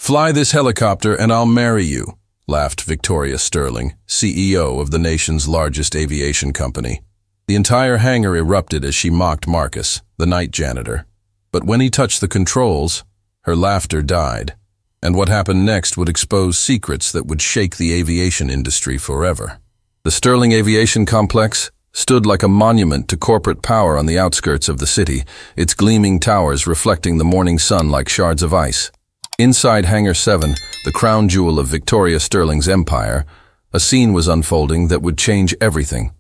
"Fly this helicopter and I'll marry you," laughed Victoria Sterling, CEO of the nation's largest aviation company. The entire hangar erupted as she mocked Marcus, the night janitor. But when he touched the controls, her laughter died. And what happened next would expose secrets that would shake the aviation industry forever. The Sterling Aviation Complex stood like a monument to corporate power on the outskirts of the city, its gleaming towers reflecting the morning sun like shards of ice. Inside Hangar 7, the crown jewel of Victoria Sterling's empire, a scene was unfolding that would change everything.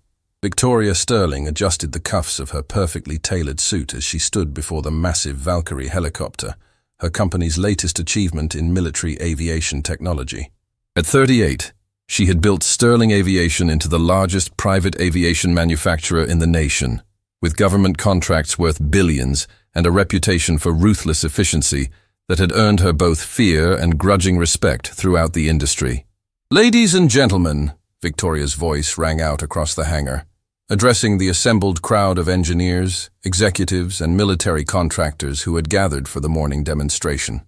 Victoria Sterling adjusted the cuffs of her perfectly tailored suit as she stood before the massive Valkyrie helicopter, her company's latest achievement in military aviation technology. At 38, she had built Sterling Aviation into the largest private aviation manufacturer in the nation, with government contracts worth billions and a reputation for ruthless efficiency that had earned her both fear and grudging respect throughout the industry. "Ladies and gentlemen," Victoria's voice rang out across the hangar, addressing the assembled crowd of engineers, executives, and military contractors who had gathered for the morning demonstration.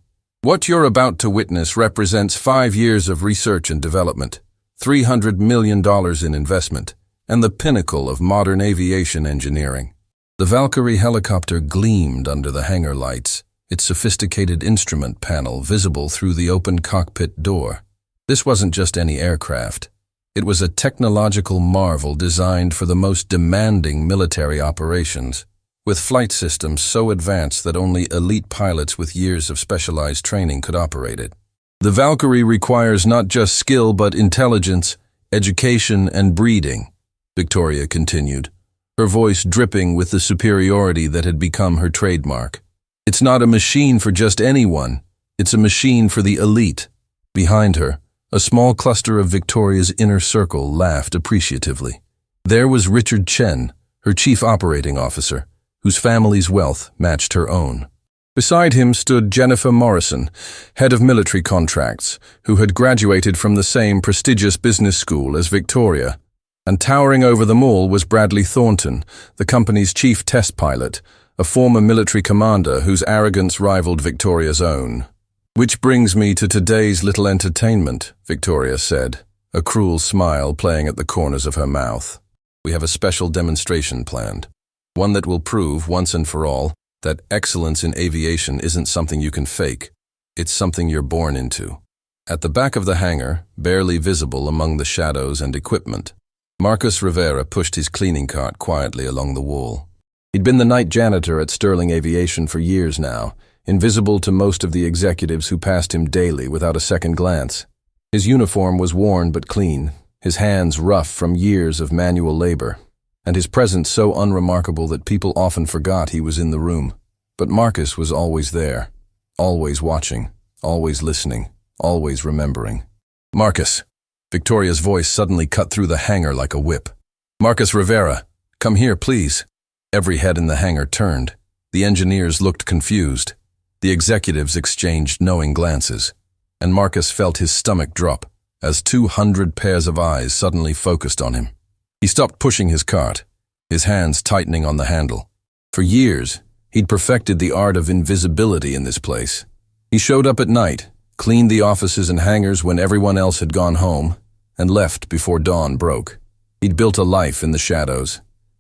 "What you're about to witness represents 5 years of research and development, $300 million in investment, and the pinnacle of modern aviation engineering." The Valkyrie helicopter gleamed under the hangar lights, its sophisticated instrument panel visible through the open cockpit door. This wasn't just any aircraft. It was a technological marvel designed for the most demanding military operations, with flight systems so advanced that only elite pilots with years of specialized training could operate it. "The Valkyrie requires not just skill but intelligence, education, and breeding," Victoria continued, her voice dripping with the superiority that had become her trademark. "It's not a machine for just anyone. It's a machine for the elite." Behind her, a small cluster of Victoria's inner circle laughed appreciatively. There was Richard Chen, her chief operating officer, whose family's wealth matched her own. Beside him stood Jennifer Morrison, head of military contracts, who had graduated from the same prestigious business school as Victoria. And towering over them all was Bradley Thornton, the company's chief test pilot, a former military commander whose arrogance rivaled Victoria's own. "Which brings me to today's little entertainment," Victoria said, a cruel smile playing at the corners of her mouth. "We have a special demonstration planned, one that will prove once and for all that excellence in aviation isn't something you can fake. It's something you're born into." At the back of the hangar, barely visible among the shadows and equipment, Marcus Rivera pushed his cleaning cart quietly along the wall. He'd been the night janitor at Sterling Aviation for years now, invisible to most of the executives who passed him daily without a second glance. His uniform was worn but clean, his hands rough from years of manual labor, and his presence so unremarkable that people often forgot he was in the room. But Marcus was always there, always watching, always listening, always remembering. "Marcus!" Victoria's voice suddenly cut through the hangar like a whip. "Marcus Rivera, come here, please." Every head in the hangar turned. The engineers looked confused. The executives exchanged knowing glances. And Marcus felt his stomach drop as 200 pairs of eyes suddenly focused on him. He stopped pushing his cart, his hands tightening on the handle. For years, he'd perfected the art of invisibility in this place. He showed up at night, cleaned the offices and hangars when everyone else had gone home, and left before dawn broke. He'd built a life in the shadows,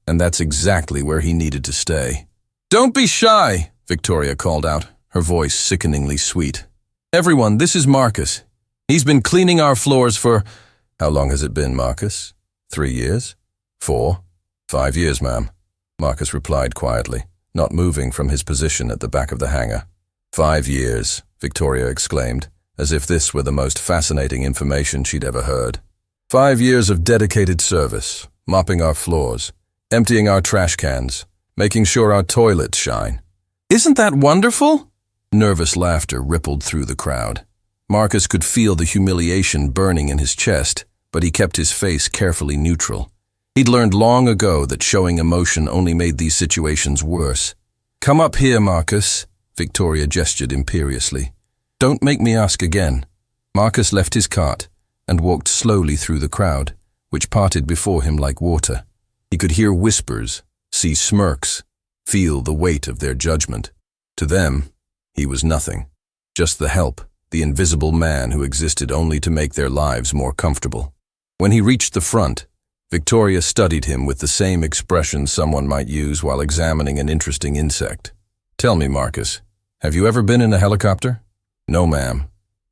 and that's exactly where he needed to stay. "Don't be shy," Victoria called out, her voice sickeningly sweet. "Everyone, this is Marcus. He's been cleaning our floors for—" "How long has it been, Marcus? 3 years? 4? 5 years, ma'am," Marcus replied quietly, not moving from his position at the back of the hangar. 5 years, Victoria exclaimed, as if this were the most fascinating information she'd ever heard. 5 years of dedicated service, mopping our floors, emptying our trash cans, making sure our toilets shine. "Isn't that wonderful?" Nervous laughter rippled through the crowd. Marcus could feel the humiliation burning in his chest, but he kept his face carefully neutral. He'd learned long ago that showing emotion only made these situations worse. "Come up here, Marcus," Victoria gestured imperiously. "Don't make me ask again." Marcus left his cart and walked slowly through the crowd, which parted before him like water. He could hear whispers, see smirks, feel the weight of their judgment. To them, he was nothing, just the help, the invisible man who existed only to make their lives more comfortable. When he reached the front, Victoria studied him with the same expression someone might use while examining an interesting insect. "Tell me, Marcus, have you ever been in a helicopter?" "No, ma'am."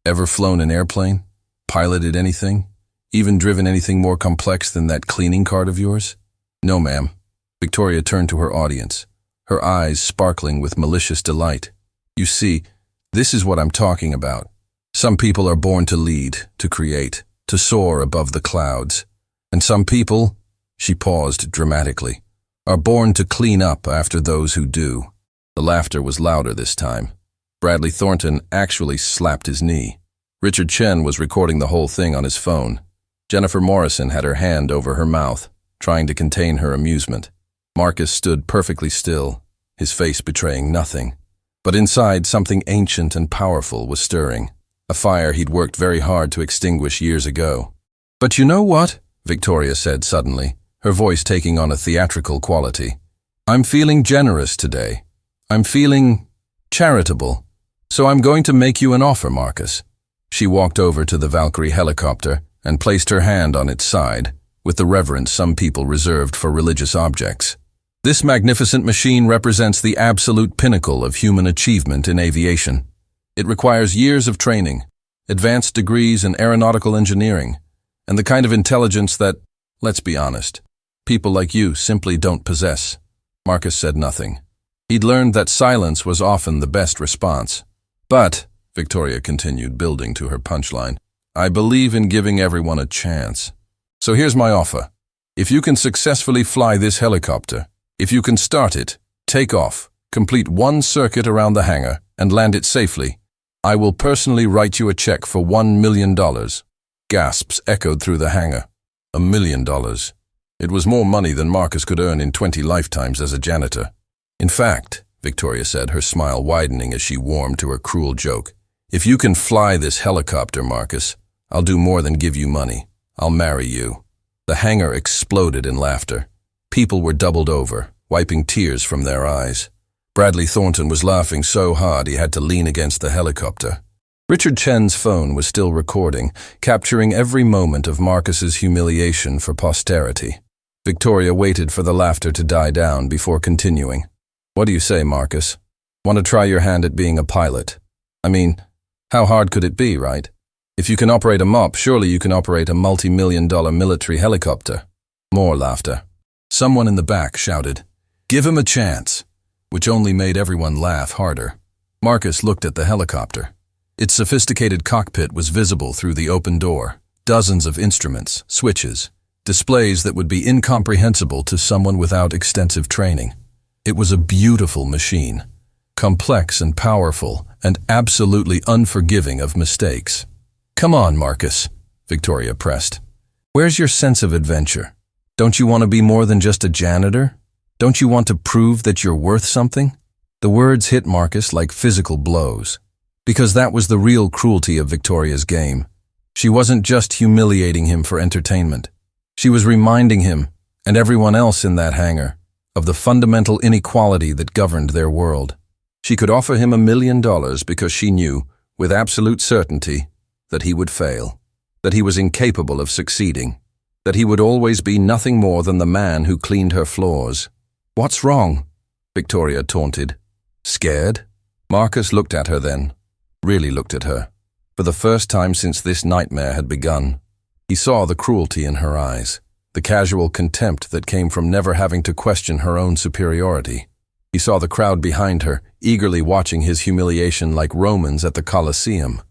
"Ever flown an airplane? Piloted anything? Even driven anything more complex than that cleaning cart of yours?" "No, ma'am." Victoria turned to her audience, her eyes sparkling with malicious delight. "You see, this is what I'm talking about. Some people are born to lead, to create, to soar above the clouds. And some people," she paused dramatically, "are born to clean up after those who do." The laughter was louder this time. Bradley Thornton actually slapped his knee. Richard Chen was recording the whole thing on his phone. Jennifer Morrison had her hand over her mouth, trying to contain her amusement. Marcus stood perfectly still, his face betraying nothing. But inside, something ancient and powerful was stirring, a fire he'd worked very hard to extinguish years ago. "But you know what?" Victoria said suddenly, her voice taking on a theatrical quality. "I'm feeling generous today. I'm feeling charitable. So I'm going to make you an offer, Marcus." She walked over to the Valkyrie helicopter and placed her hand on its side, with the reverence some people reserved for religious objects. "This magnificent machine represents the absolute pinnacle of human achievement in aviation. It requires years of training, advanced degrees in aeronautical engineering, and the kind of intelligence that, let's be honest, people like you simply don't possess." Marcus said nothing. He'd learned that silence was often the best response. "But," Victoria continued, building to her punchline, "I believe in giving everyone a chance. So here's my offer. If you can successfully fly this helicopter, if you can start it, take off, complete one circuit around the hangar, and land it safely, I will personally write you a check for $1 million. Gasps echoed through the hangar. $1 million. It was more money than Marcus could earn in 20 lifetimes as a janitor. "In fact," Victoria said, her smile widening as she warmed to her cruel joke, "if you can fly this helicopter, Marcus, I'll do more than give you money. I'll marry you." The hangar exploded in laughter. People were doubled over, wiping tears from their eyes. Bradley Thornton was laughing so hard he had to lean against the helicopter. Richard Chen's phone was still recording, capturing every moment of Marcus's humiliation for posterity. Victoria waited for the laughter to die down before continuing. "What do you say, Marcus? Want to try your hand at being a pilot? I mean, how hard could it be, right? If you can operate a mop, surely you can operate a multi-million-dollar military helicopter." More laughter. Someone in the back shouted, "Give him a chance," which only made everyone laugh harder. Marcus looked at the helicopter. Its sophisticated cockpit was visible through the open door. Dozens of instruments, switches, displays that would be incomprehensible to someone without extensive training. It was a beautiful machine, complex and powerful, and absolutely unforgiving of mistakes. "Come on, Marcus," Victoria pressed. "Where's your sense of adventure? Don't you want to be more than just a janitor? Don't you want to prove that you're worth something?" The words hit Marcus like physical blows, because that was the real cruelty of Victoria's game. She wasn't just humiliating him for entertainment. She was reminding him, and everyone else in that hangar, of the fundamental inequality that governed their world. She could offer him $1 million because she knew, with absolute certainty, that he would fail, that he was incapable of succeeding, that he would always be nothing more than the man who cleaned her floors. "What's wrong?" Victoria taunted. "Scared?" Marcus looked at her then, really looked at her, for the first time since this nightmare had begun. He saw the cruelty in her eyes, the casual contempt that came from never having to question her own superiority. He saw the crowd behind her, eagerly watching his humiliation like Romans at the Colosseum.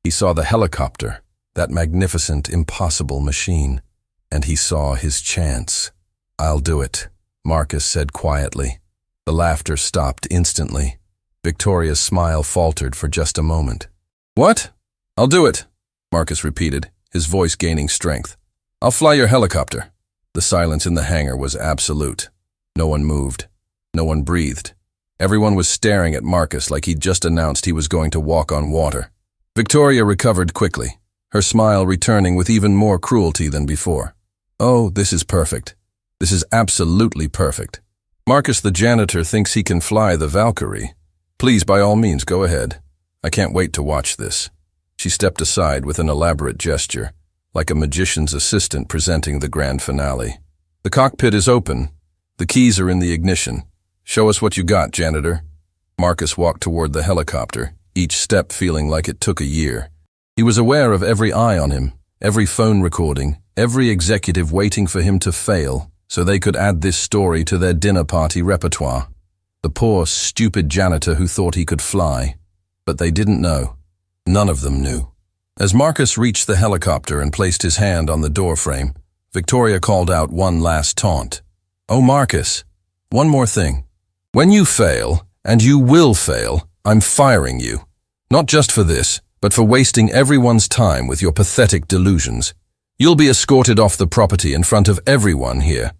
He saw the helicopter, that magnificent, impossible machine. And he saw his chance. "I'll do it," Marcus said quietly. The laughter stopped instantly. Victoria's smile faltered for just a moment. "What? I'll do it," Marcus repeated, his voice gaining strength. "I'll fly your helicopter." The silence in the hangar was absolute. No one moved. No one breathed. Everyone was staring at Marcus like he'd just announced he was going to walk on water. Victoria recovered quickly, her smile returning with even more cruelty than before. "Oh, this is perfect. This is absolutely perfect. Marcus the janitor thinks he can fly the Valkyrie. Please, by all means, go ahead. I can't wait to watch this." She stepped aside with an elaborate gesture, like a magician's assistant presenting the grand finale. "The cockpit is open. The keys are in the ignition. Show us what you got, Janitor." Marcus walked toward the helicopter, each step feeling like it took a year. He was aware of every eye on him, every phone recording, every executive waiting for him to fail so they could add this story to their dinner party repertoire. The poor, stupid janitor who thought he could fly. But they didn't know. None of them knew. As Marcus reached the helicopter and placed his hand on the doorframe, Victoria called out one last taunt. "Oh, Marcus, one more thing. When you fail, and you will fail, I'm firing you. Not just for this, but for wasting everyone's time with your pathetic delusions. You'll be escorted off the property in front of everyone here.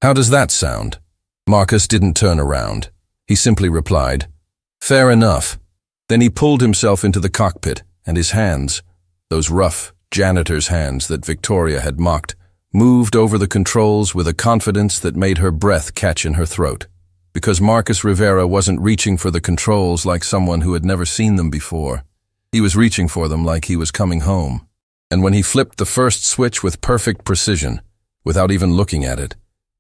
How does that sound?" Marcus didn't turn around. He simply replied, "Fair enough." Then he pulled himself into the cockpit, and his hands, those rough janitor's hands that Victoria had mocked, moved over the controls with a confidence that made her breath catch in her throat. Because Marcus Rivera wasn't reaching for the controls like someone who had never seen them before. He was reaching for them like he was coming home. And when he flipped the first switch with perfect precision, without even looking at it,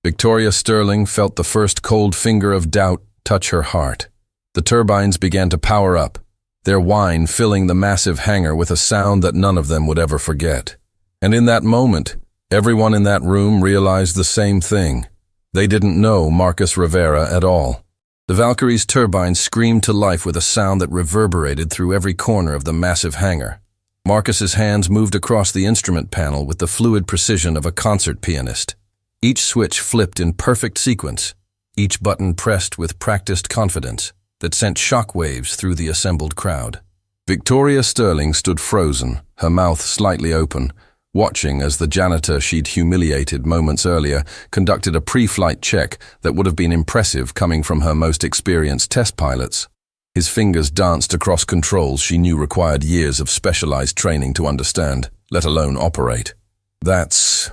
Victoria Sterling felt the first cold finger of doubt touch her heart. The turbines began to power up, their whine filling the massive hangar with a sound that none of them would ever forget. And in that moment, everyone in that room realized the same thing. They didn't know Marcus Rivera at all. The Valkyrie's turbines screamed to life with a sound that reverberated through every corner of the massive hangar. Marcus's hands moved across the instrument panel with the fluid precision of a concert pianist. Each switch flipped in perfect sequence, each button pressed with practiced confidence that sent shockwaves through the assembled crowd. Victoria Sterling stood frozen, her mouth slightly open, watching as the janitor she'd humiliated moments earlier conducted a pre-flight check that would have been impressive coming from her most experienced test pilots. His fingers danced across controls she knew required years of specialized training to understand, let alone operate. That's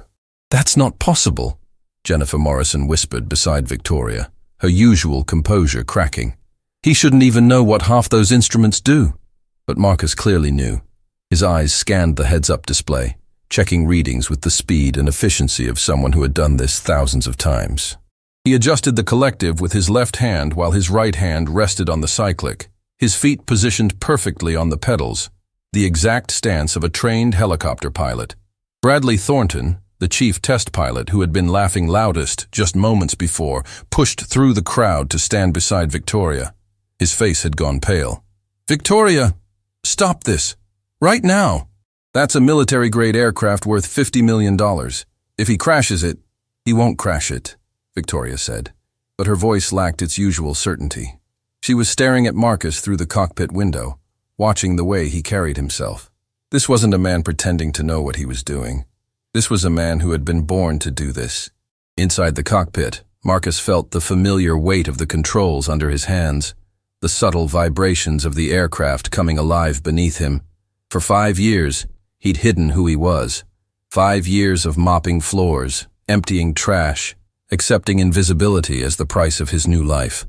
not possible," Jennifer Morrison whispered beside Victoria, her usual composure cracking. "He shouldn't even know what half those instruments do." But Marcus clearly knew. His eyes scanned the heads-up display, checking readings with the speed and efficiency of someone who had done this thousands of times. He adjusted the collective with his left hand while his right hand rested on the cyclic, his feet positioned perfectly on the pedals, the exact stance of a trained helicopter pilot. Bradley Thornton, the chief test pilot who had been laughing loudest just moments before, pushed through the crowd to stand beside Victoria. His face had gone pale. "Victoria, stop this. Right now. That's a military-grade aircraft worth $50 million. If he crashes it, he won't crash it," Victoria said. But her voice lacked its usual certainty. She was staring at Marcus through the cockpit window, watching the way he carried himself. This wasn't a man pretending to know what he was doing. This was a man who had been born to do this. Inside the cockpit, Marcus felt the familiar weight of the controls under his hands, the subtle vibrations of the aircraft coming alive beneath him. For 5 years, he'd hidden who he was. 5 years of mopping floors, emptying trash, accepting invisibility as the price of his new life.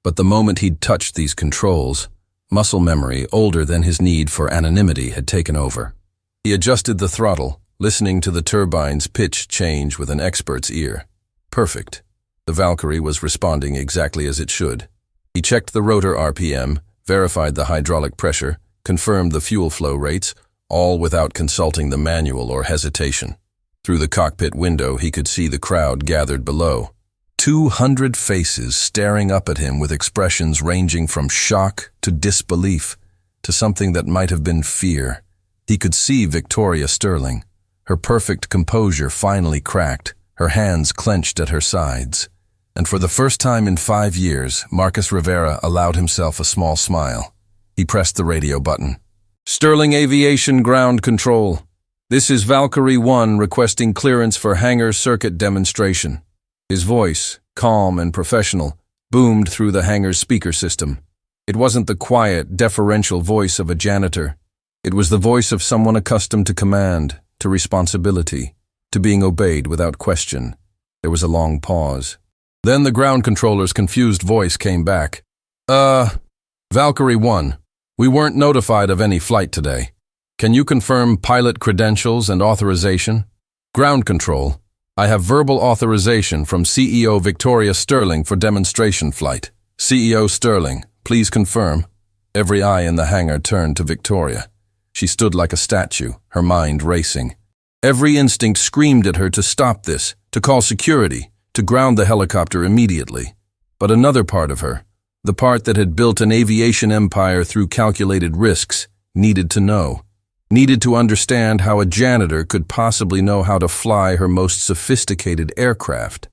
But the moment he'd touched these controls, muscle memory older than his need for anonymity had taken over. He adjusted the throttle, listening to the turbine's pitch change with an expert's ear. Perfect. The Valkyrie was responding exactly as it should. He checked the rotor RPM, verified the hydraulic pressure, confirmed the fuel flow rates, all without consulting the manual or hesitation. Through the cockpit window, he could see the crowd gathered below. 200 faces staring up at him with expressions ranging from shock to disbelief to something that might have been fear. He could see Victoria Sterling. Her perfect composure finally cracked, her hands clenched at her sides. And for the first time in 5 years, Marcus Rivera allowed himself a small smile. He pressed the radio button. "Sterling Aviation Ground Control. This is Valkyrie 1 requesting clearance for hangar circuit demonstration." His voice, calm and professional, boomed through the hangar's speaker system. It wasn't the quiet, deferential voice of a janitor. It was the voice of someone accustomed to command, to responsibility, to being obeyed without question. There was a long pause. Then the ground controller's confused voice came back. Valkyrie 1, we weren't notified of any flight today. Can you confirm pilot credentials and authorization? Ground control. I have verbal authorization from CEO Victoria Sterling for demonstration flight. CEO Sterling, please confirm. Every eye in the hangar turned to Victoria. She stood like a statue, her mind racing. Every instinct screamed at her to stop this, to call security, to ground the helicopter immediately. But another part of her, the part that had built an aviation empire through calculated risks, needed to know. Needed to understand how a janitor could possibly know how to fly her most sophisticated aircraft.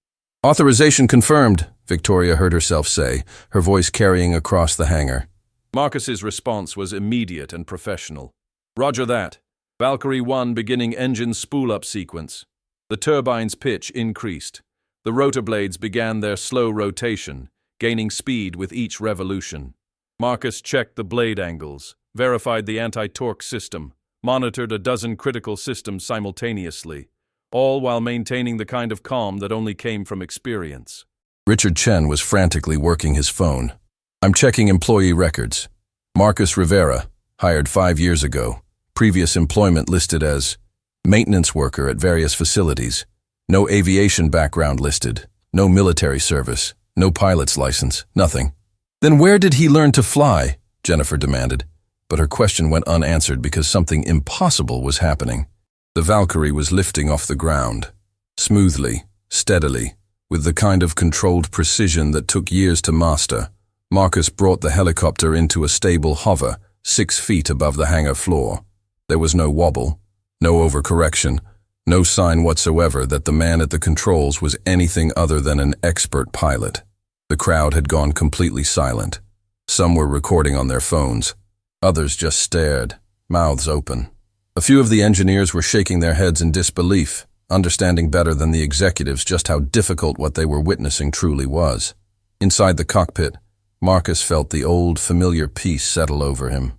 Authorization confirmed, Victoria heard herself say, her voice carrying across the hangar. Marcus's response was immediate and professional. Roger that. Valkyrie 1 beginning engine spool-up sequence. The turbine's pitch increased. The rotor blades began their slow rotation, gaining speed with each revolution. Marcus checked the blade angles, verified the anti-torque system, monitored a dozen critical systems simultaneously, all while maintaining the kind of calm that only came from experience. Richard Chen was frantically working his phone. I'm checking employee records. Marcus Rivera, hired 5 years ago. Previous employment listed as maintenance worker at various facilities. No aviation background listed. No military service. No pilot's license. Nothing. Then where did he learn to fly? Jennifer demanded. But her question went unanswered because something impossible was happening. The Valkyrie was lifting off the ground. Smoothly, steadily, with the kind of controlled precision that took years to master. Marcus brought the helicopter into a stable hover, 6 feet above the hangar floor. There was no wobble, no overcorrection, no sign whatsoever that the man at the controls was anything other than an expert pilot. The crowd had gone completely silent. Some were recording on their phones. Others just stared, mouths open. A few of the engineers were shaking their heads in disbelief, understanding better than the executives just how difficult what they were witnessing truly was. Inside the cockpit, Marcus felt the old, familiar peace settle over him.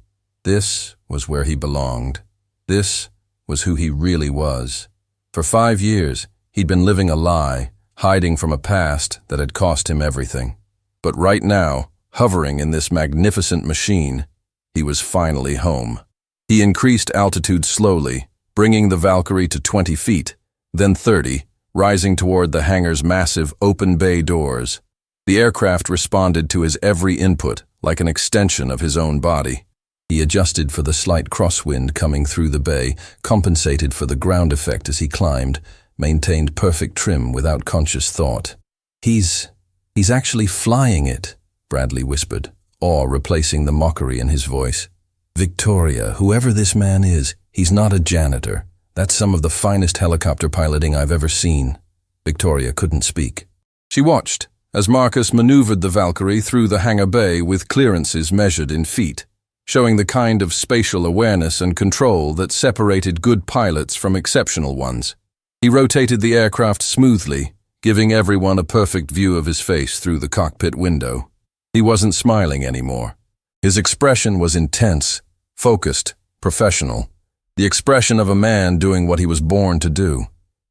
This was where he belonged. This was who he really was. For 5 years, he'd been living a lie, hiding from a past that had cost him everything. But right now, hovering in this magnificent machine, he was finally home. He increased altitude slowly, bringing the Valkyrie to 20 feet, then 30, rising toward the hangar's massive open bay doors. The aircraft responded to his every input like an extension of his own body. He adjusted for the slight crosswind coming through the bay, compensated for the ground effect as he climbed, maintained perfect trim without conscious thought. He's actually flying it, Bradley whispered, awe replacing the mockery in his voice. Victoria, whoever this man is, he's not a janitor. That's some of the finest helicopter piloting I've ever seen. Victoria couldn't speak. She watched as Marcus maneuvered the Valkyrie through the hangar bay with clearances measured in feet, showing the kind of spatial awareness and control that separated good pilots from exceptional ones. He rotated the aircraft smoothly, giving everyone a perfect view of his face through the cockpit window. He wasn't smiling anymore. His expression was intense, focused, professional. The expression of a man doing what he was born to do.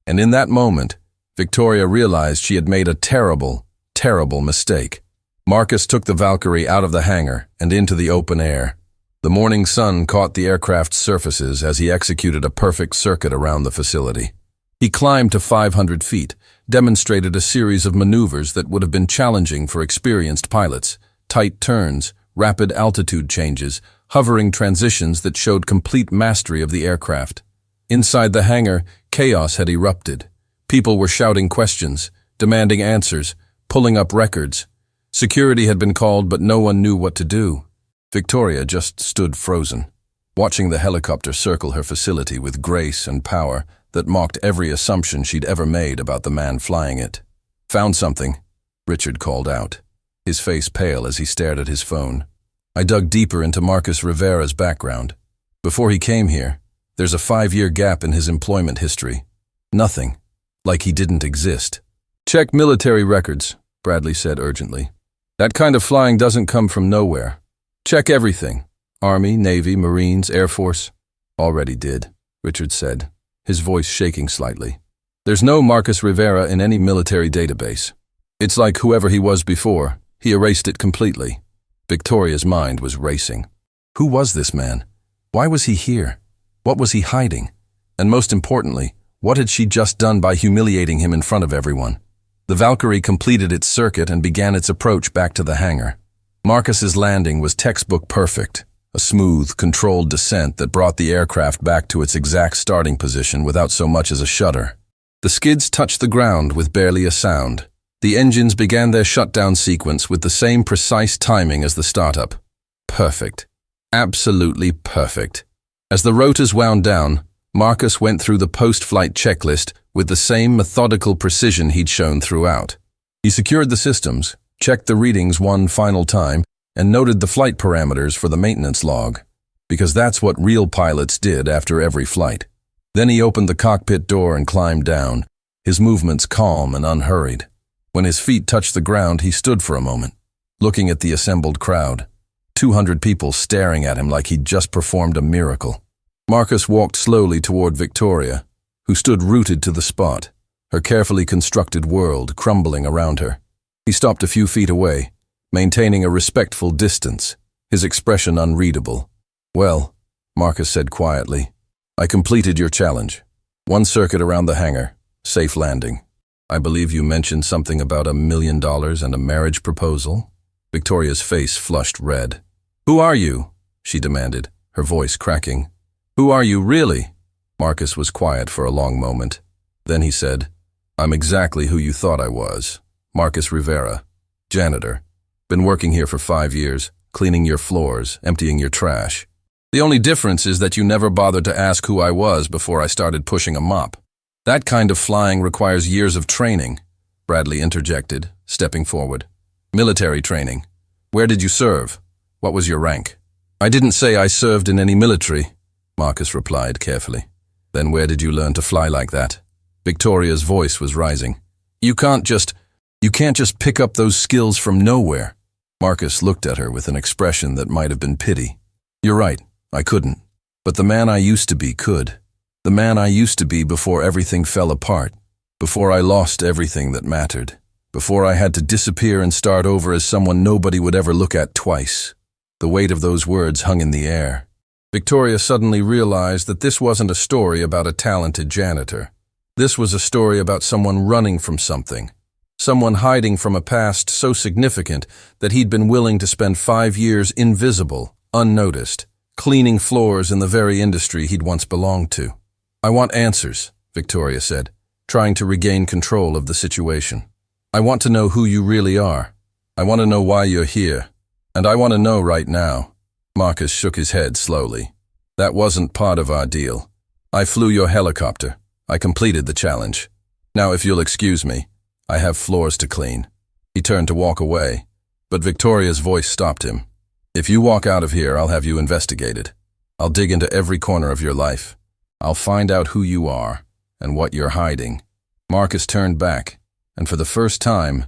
And in that moment, Victoria realized she had made a terrible, terrible mistake. Marcus took the Valkyrie out of the hangar and into the open air. The morning sun caught the aircraft's surfaces as he executed a perfect circuit around the facility. He climbed to 500 feet, demonstrated a series of maneuvers that would have been challenging for experienced pilots, tight turns, rapid altitude changes, hovering transitions that showed complete mastery of the aircraft. Inside the hangar, chaos had erupted. People were shouting questions, demanding answers, pulling up records. Security had been called, but no one knew what to do. Victoria just stood frozen, watching the helicopter circle her facility with grace and power that mocked every assumption she'd ever made about the man flying it. Found something, Richard called out, his face pale as he stared at his phone. I dug deeper into Marcus Rivera's background. Before he came here, there's a 5-year gap in his employment history. Nothing. Like he didn't exist. Check military records, Bradley said urgently. That kind of flying doesn't come from nowhere. Check everything. Army, Navy, Marines, Air Force. Already did, Richard said, his voice shaking slightly. There's no Marcus Rivera in any military database. It's like whoever he was before, he erased it completely. Victoria's mind was racing. Who was this man? Why was he here? What was he hiding? And most importantly, what had she just done by humiliating him in front of everyone? The Valkyrie completed its circuit and began its approach back to the hangar. Marcus's landing was textbook perfect, a smooth, controlled descent that brought the aircraft back to its exact starting position without so much as a shudder. The skids touched the ground with barely a sound. The engines began their shutdown sequence with the same precise timing as the startup. Perfect. Absolutely perfect. As the rotors wound down, Marcus went through the post-flight checklist with the same methodical precision he'd shown throughout. He secured the systems, checked the readings one final time, and noted the flight parameters for the maintenance log, because that's what real pilots did after every flight. Then he opened the cockpit door and climbed down, his movements calm and unhurried. When his feet touched the ground, he stood for a moment, looking at the assembled crowd. 200 people staring at him like he'd just performed a miracle. Marcus walked slowly toward Victoria, who stood rooted to the spot, her carefully constructed world crumbling around her. He stopped a few feet away, maintaining a respectful distance, his expression unreadable. "Well," Marcus said quietly, "I completed your challenge. One circuit around the hangar, safe landing. I believe you mentioned something about $1 million and a marriage proposal." Victoria's face flushed red. "Who are you?" she demanded, her voice cracking. "Who are you, really?" Marcus was quiet for a long moment. Then he said, "I'm exactly who you thought I was. Marcus Rivera, janitor. Been working here for 5 years, cleaning your floors, emptying your trash. The only difference is that you never bothered to ask who I was before I started pushing a mop. That kind of flying requires years of training," Bradley interjected, stepping forward. "Military training. Where did you serve? What was your rank?" "I didn't say I served in any military," Marcus replied carefully. "Then where did you learn to fly like that?" Victoria's voice was rising. You can't just pick up those skills from nowhere." Marcus looked at her with an expression that might have been pity. "You're right, I couldn't. But the man I used to be could. The man I used to be before everything fell apart, before I lost everything that mattered, before I had to disappear and start over as someone nobody would ever look at twice." The weight of those words hung in the air. Victoria suddenly realized that this wasn't a story about a talented janitor. This was a story about someone running from something. Someone hiding from a past so significant that he'd been willing to spend 5 years invisible, unnoticed, cleaning floors in the very industry he'd once belonged to. "I want answers," Victoria said, trying to regain control of the situation. "I want to know who you really are. I want to know why you're here. And I want to know right now." Marcus shook his head slowly. "That wasn't part of our deal. I flew your helicopter. I completed the challenge. Now, if you'll excuse me, I have floors to clean." He turned to walk away, but Victoria's voice stopped him. "If you walk out of here, I'll have you investigated. I'll dig into every corner of your life. I'll find out who you are and what you're hiding." Marcus turned back, and for the first time,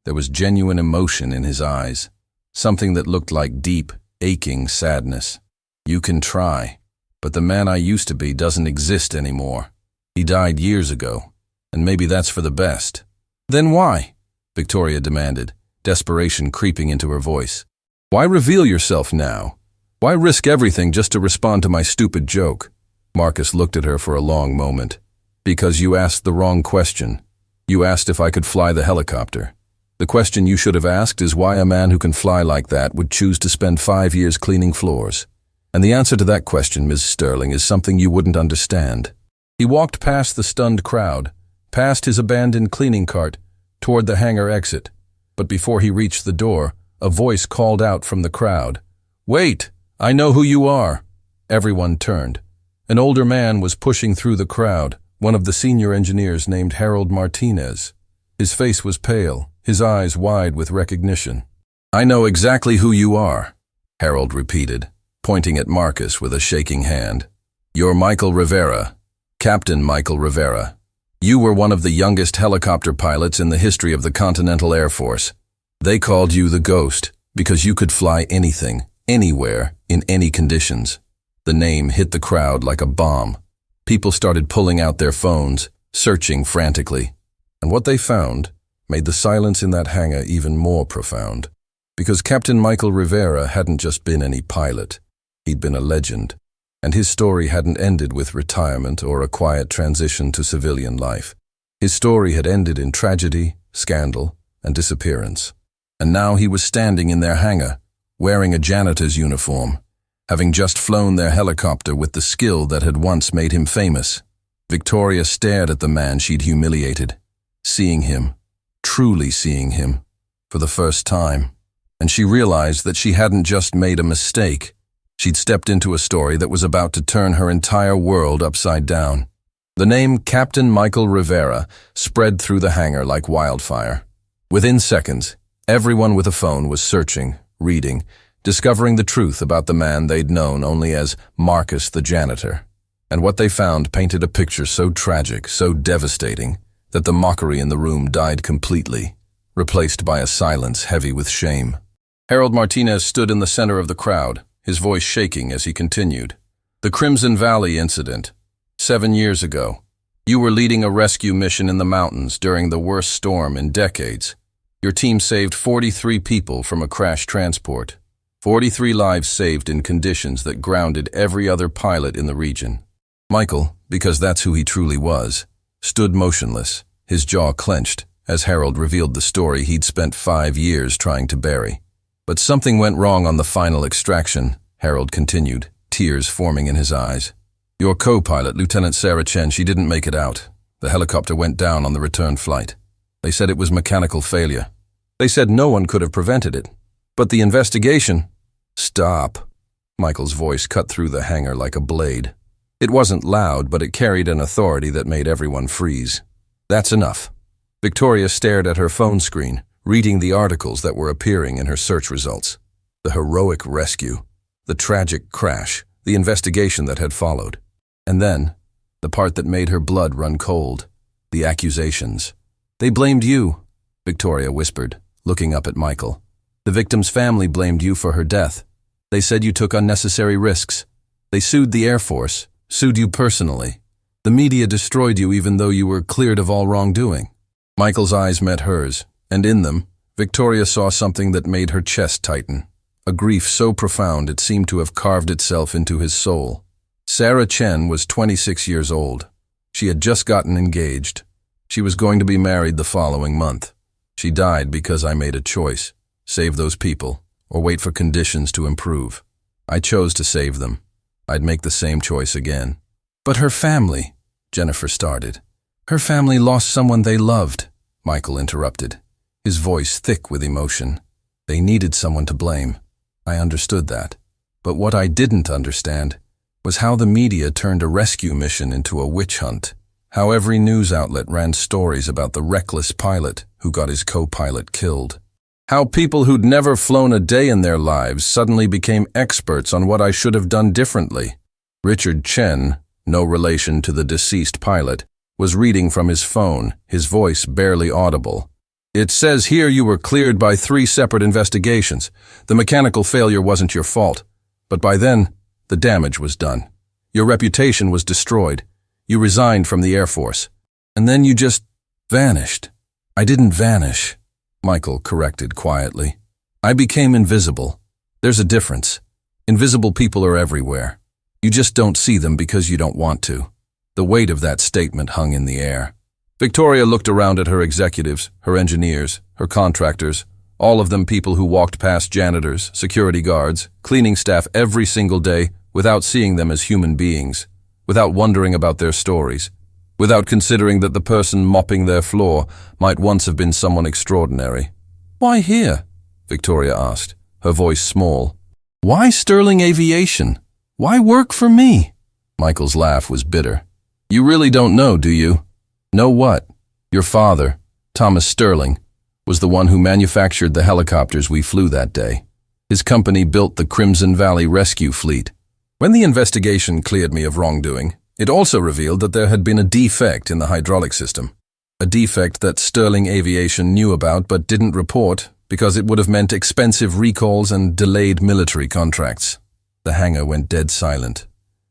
there was genuine emotion in his eyes, something that looked like deep, aching sadness. "You can try, but the man I used to be doesn't exist anymore. He died years ago, and maybe that's for the best." "Then why?" Victoria demanded, desperation creeping into her voice. "Why reveal yourself now? Why risk everything just to respond to my stupid joke?" Marcus looked at her for a long moment. "Because you asked the wrong question. You asked if I could fly the helicopter. The question you should have asked is why a man who can fly like that would choose to spend 5 years cleaning floors. And the answer to that question, Ms. Sterling, is something you wouldn't understand." He walked past the stunned crowd, past his abandoned cleaning cart, toward the hangar exit. But before he reached the door, a voice called out from the crowd. "Wait! I know who you are!" Everyone turned. An older man was pushing through the crowd, one of the senior engineers named Harold Martinez. His face was pale, his eyes wide with recognition. "I know exactly who you are," Harold repeated, pointing at Marcus with a shaking hand. "You're Michael Rivera, Captain Michael Rivera. You were one of the youngest helicopter pilots in the history of the Continental Air Force. They called you the Ghost because you could fly anything, anywhere, in any conditions." The name hit the crowd like a bomb. People started pulling out their phones, searching frantically. And what they found made the silence in that hangar even more profound. Because Captain Michael Rivera hadn't just been any pilot. He'd been a legend. And his story hadn't ended with retirement or a quiet transition to civilian life. His story had ended in tragedy, scandal, and disappearance. And now he was standing in their hangar, wearing a janitor's uniform, having just flown their helicopter with the skill that had once made him famous. Victoria stared at the man she'd humiliated, seeing him, truly seeing him, for the first time. And she realized that she hadn't just made a mistake. She'd stepped into a story that was about to turn her entire world upside down. The name Captain Michael Rivera spread through the hangar like wildfire. Within seconds, everyone with a phone was searching, reading, discovering the truth about the man they'd known only as Marcus the Janitor. And what they found painted a picture so tragic, so devastating, that the mockery in the room died completely, replaced by a silence heavy with shame. Harold Martinez stood in the center of the crowd, his voice shaking as he continued. The Crimson Valley incident. 7 years ago. You were leading a rescue mission in the mountains during the worst storm in decades. Your team saved 43 people from a crashed transport. 43 lives saved in conditions that grounded every other pilot in the region. Michael, because that's who he truly was, stood motionless, his jaw clenched, as Harold revealed the story he'd spent 5 years trying to bury. But something went wrong on the final extraction, Harold continued, tears forming in his eyes. Your co-pilot, Lieutenant Sarah Chen, she didn't make it out. The helicopter went down on the return flight. They said it was mechanical failure. They said no one could have prevented it. But the investigation... Stop. Michael's voice cut through the hangar like a blade. It wasn't loud, but it carried an authority that made everyone freeze. That's enough. Victoria stared at her phone screen, reading the articles that were appearing in her search results. The heroic rescue, the tragic crash, the investigation that had followed. And then, the part that made her blood run cold, the accusations. They blamed you, Victoria whispered, looking up at Michael. The victim's family blamed you for her death. They said you took unnecessary risks. They sued the Air Force, sued you personally. The media destroyed you even though you were cleared of all wrongdoing. Michael's eyes met hers, and in them, Victoria saw something that made her chest tighten. A grief so profound it seemed to have carved itself into his soul. Sarah Chen was 26 years old. She had just gotten engaged. She was going to be married the following month. She died because I made a choice. Save those people, or wait for conditions to improve. I chose to save them. I'd make the same choice again. But her family, Jennifer started. Her family lost someone they loved, Michael interrupted, his voice thick with emotion. They needed someone to blame. I understood that. But what I didn't understand was how the media turned a rescue mission into a witch hunt. How every news outlet ran stories about the reckless pilot who got his co-pilot killed. How people who'd never flown a day in their lives suddenly became experts on what I should have done differently. Richard Chen, no relation to the deceased pilot, was reading from his phone, his voice barely audible. It says here you were cleared by 3 separate investigations. The mechanical failure wasn't your fault. But by then, the damage was done. Your reputation was destroyed. You resigned from the Air Force. And then you just vanished. I didn't vanish, Michael corrected quietly. I became invisible. There's a difference. Invisible people are everywhere. You just don't see them because you don't want to. The weight of that statement hung in the air. Victoria looked around at her executives, her engineers, her contractors, all of them people who walked past janitors, security guards, cleaning staff every single day without seeing them as human beings, without wondering about their stories, without considering that the person mopping their floor might once have been someone extraordinary. Why here? Victoria asked, her voice small. Why Sterling Aviation? Why work for me? Michael's laugh was bitter. You really don't know, do you? Know what? Your father, Thomas Sterling, was the one who manufactured the helicopters we flew that day. His company built the Crimson Valley Rescue Fleet. When the investigation cleared me of wrongdoing, it also revealed that there had been a defect in the hydraulic system. A defect that Sterling Aviation knew about but didn't report because it would have meant expensive recalls and delayed military contracts. The hangar went dead silent.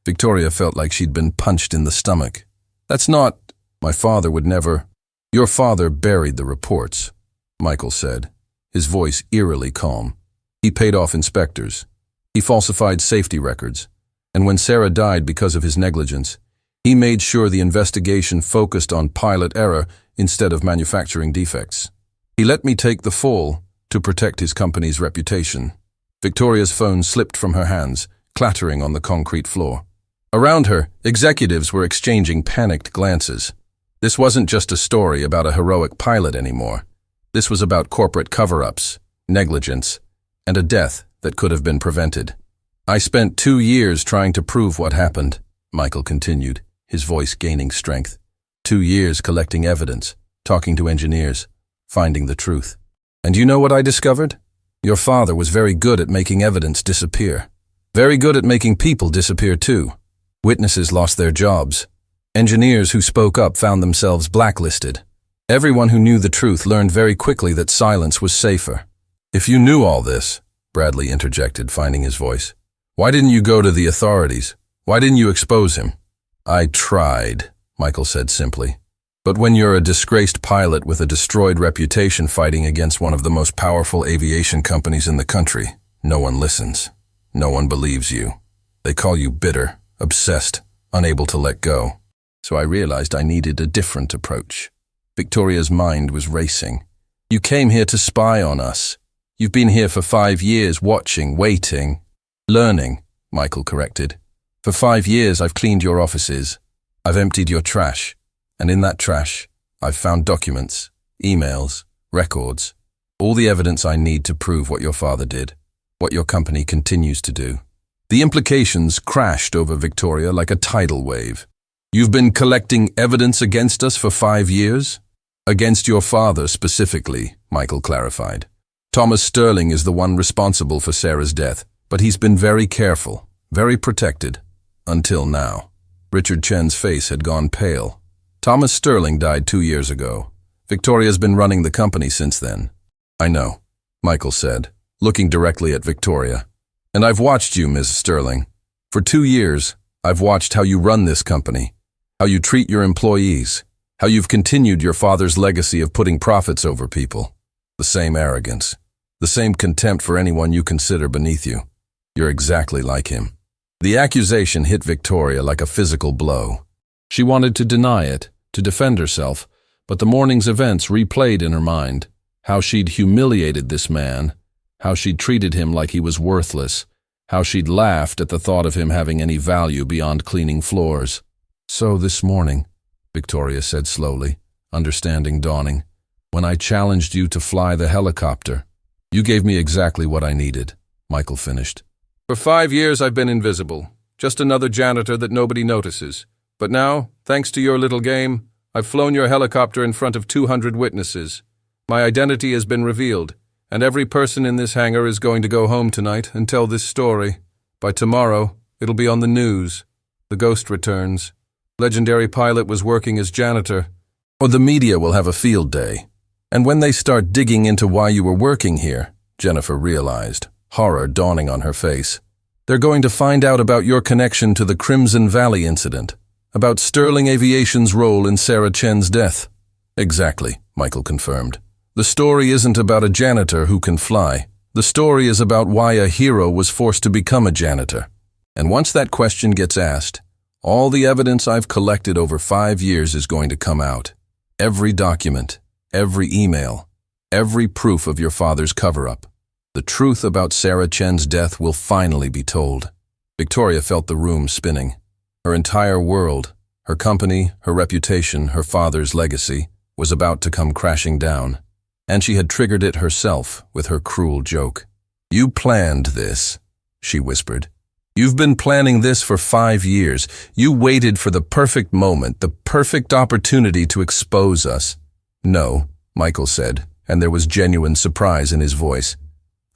Victoria felt like she'd been punched in the stomach. That's not... My father would never... Your father buried the reports, Michael said, his voice eerily calm. He paid off inspectors. He falsified safety records. And when Sarah died because of his negligence, he made sure the investigation focused on pilot error instead of manufacturing defects. He let me take the fall to protect his company's reputation. Victoria's phone slipped from her hands, clattering on the concrete floor. Around her, executives were exchanging panicked glances. This wasn't just a story about a heroic pilot anymore. This was about corporate cover-ups, negligence, and a death that could have been prevented. I spent 2 years trying to prove what happened, Michael continued, his voice gaining strength. 2 years collecting evidence, talking to engineers, finding the truth. And you know what I discovered? Your father was very good at making evidence disappear. Very good at making people disappear too. Witnesses lost their jobs. Engineers who spoke up found themselves blacklisted. Everyone who knew the truth learned very quickly that silence was safer. If you knew all this, Bradley interjected, finding his voice, why didn't you go to the authorities? Why didn't you expose him? I tried, Michael said simply. But when you're a disgraced pilot with a destroyed reputation fighting against one of the most powerful aviation companies in the country, no one listens. No one believes you. They call you bitter, obsessed, unable to let go. So I realized I needed a different approach. Victoria's mind was racing. You came here to spy on us. You've been here for 5 years, watching, waiting, learning, Michael corrected. For 5 years I've cleaned your offices. I've emptied your trash. And in that trash, I've found documents, emails, records, all the evidence I need to prove what your father did, what your company continues to do. The implications crashed over Victoria like a tidal wave. You've been collecting evidence against us for 5 years? Against your father specifically, Michael clarified. Thomas Sterling is the one responsible for Sarah's death, but he's been very careful, very protected, until now. Richard Chen's face had gone pale. Thomas Sterling died 2 years ago. Victoria's been running the company since then. I know, Michael said, looking directly at Victoria. And I've watched you, Ms. Sterling. For 2 years, I've watched how you run this company, how you treat your employees, how you've continued your father's legacy of putting profits over people. The same arrogance, the same contempt for anyone you consider beneath you. You're exactly like him. The accusation hit Victoria like a physical blow. She wanted to deny it, to defend herself, but the morning's events replayed in her mind, how she'd humiliated this man, how she'd treated him like he was worthless, how she'd laughed at the thought of him having any value beyond cleaning floors. So this morning, Victoria said slowly, understanding dawning, when I challenged you to fly the helicopter, you gave me exactly what I needed, Michael finished. For 5 years I've been invisible, just another janitor that nobody notices. But now, thanks to your little game, I've flown your helicopter in front of 200 witnesses. My identity has been revealed, and every person in this hangar is going to go home tonight and tell this story. By tomorrow, it'll be on the news. The ghost returns. Legendary pilot was working as janitor. Or the media will have a field day. And when they start digging into why you were working here, Jennifer realized, horror dawning on her face, they're going to find out about your connection to the Crimson Valley incident. About Sterling Aviation's role in Sarah Chen's death. Exactly, Michael confirmed. The story isn't about a janitor who can fly. The story is about why a hero was forced to become a janitor. And once that question gets asked, all the evidence I've collected over 5 years is going to come out. Every document, every email, every proof of your father's cover-up. The truth about Sarah Chen's death will finally be told. Victoria felt the room spinning. Her entire world, her company, her reputation, her father's legacy, was about to come crashing down. And she had triggered it herself with her cruel joke. You planned this, she whispered. You've been planning this for 5 years. You waited for the perfect moment, the perfect opportunity to expose us. No, Michael said, and there was genuine surprise in his voice.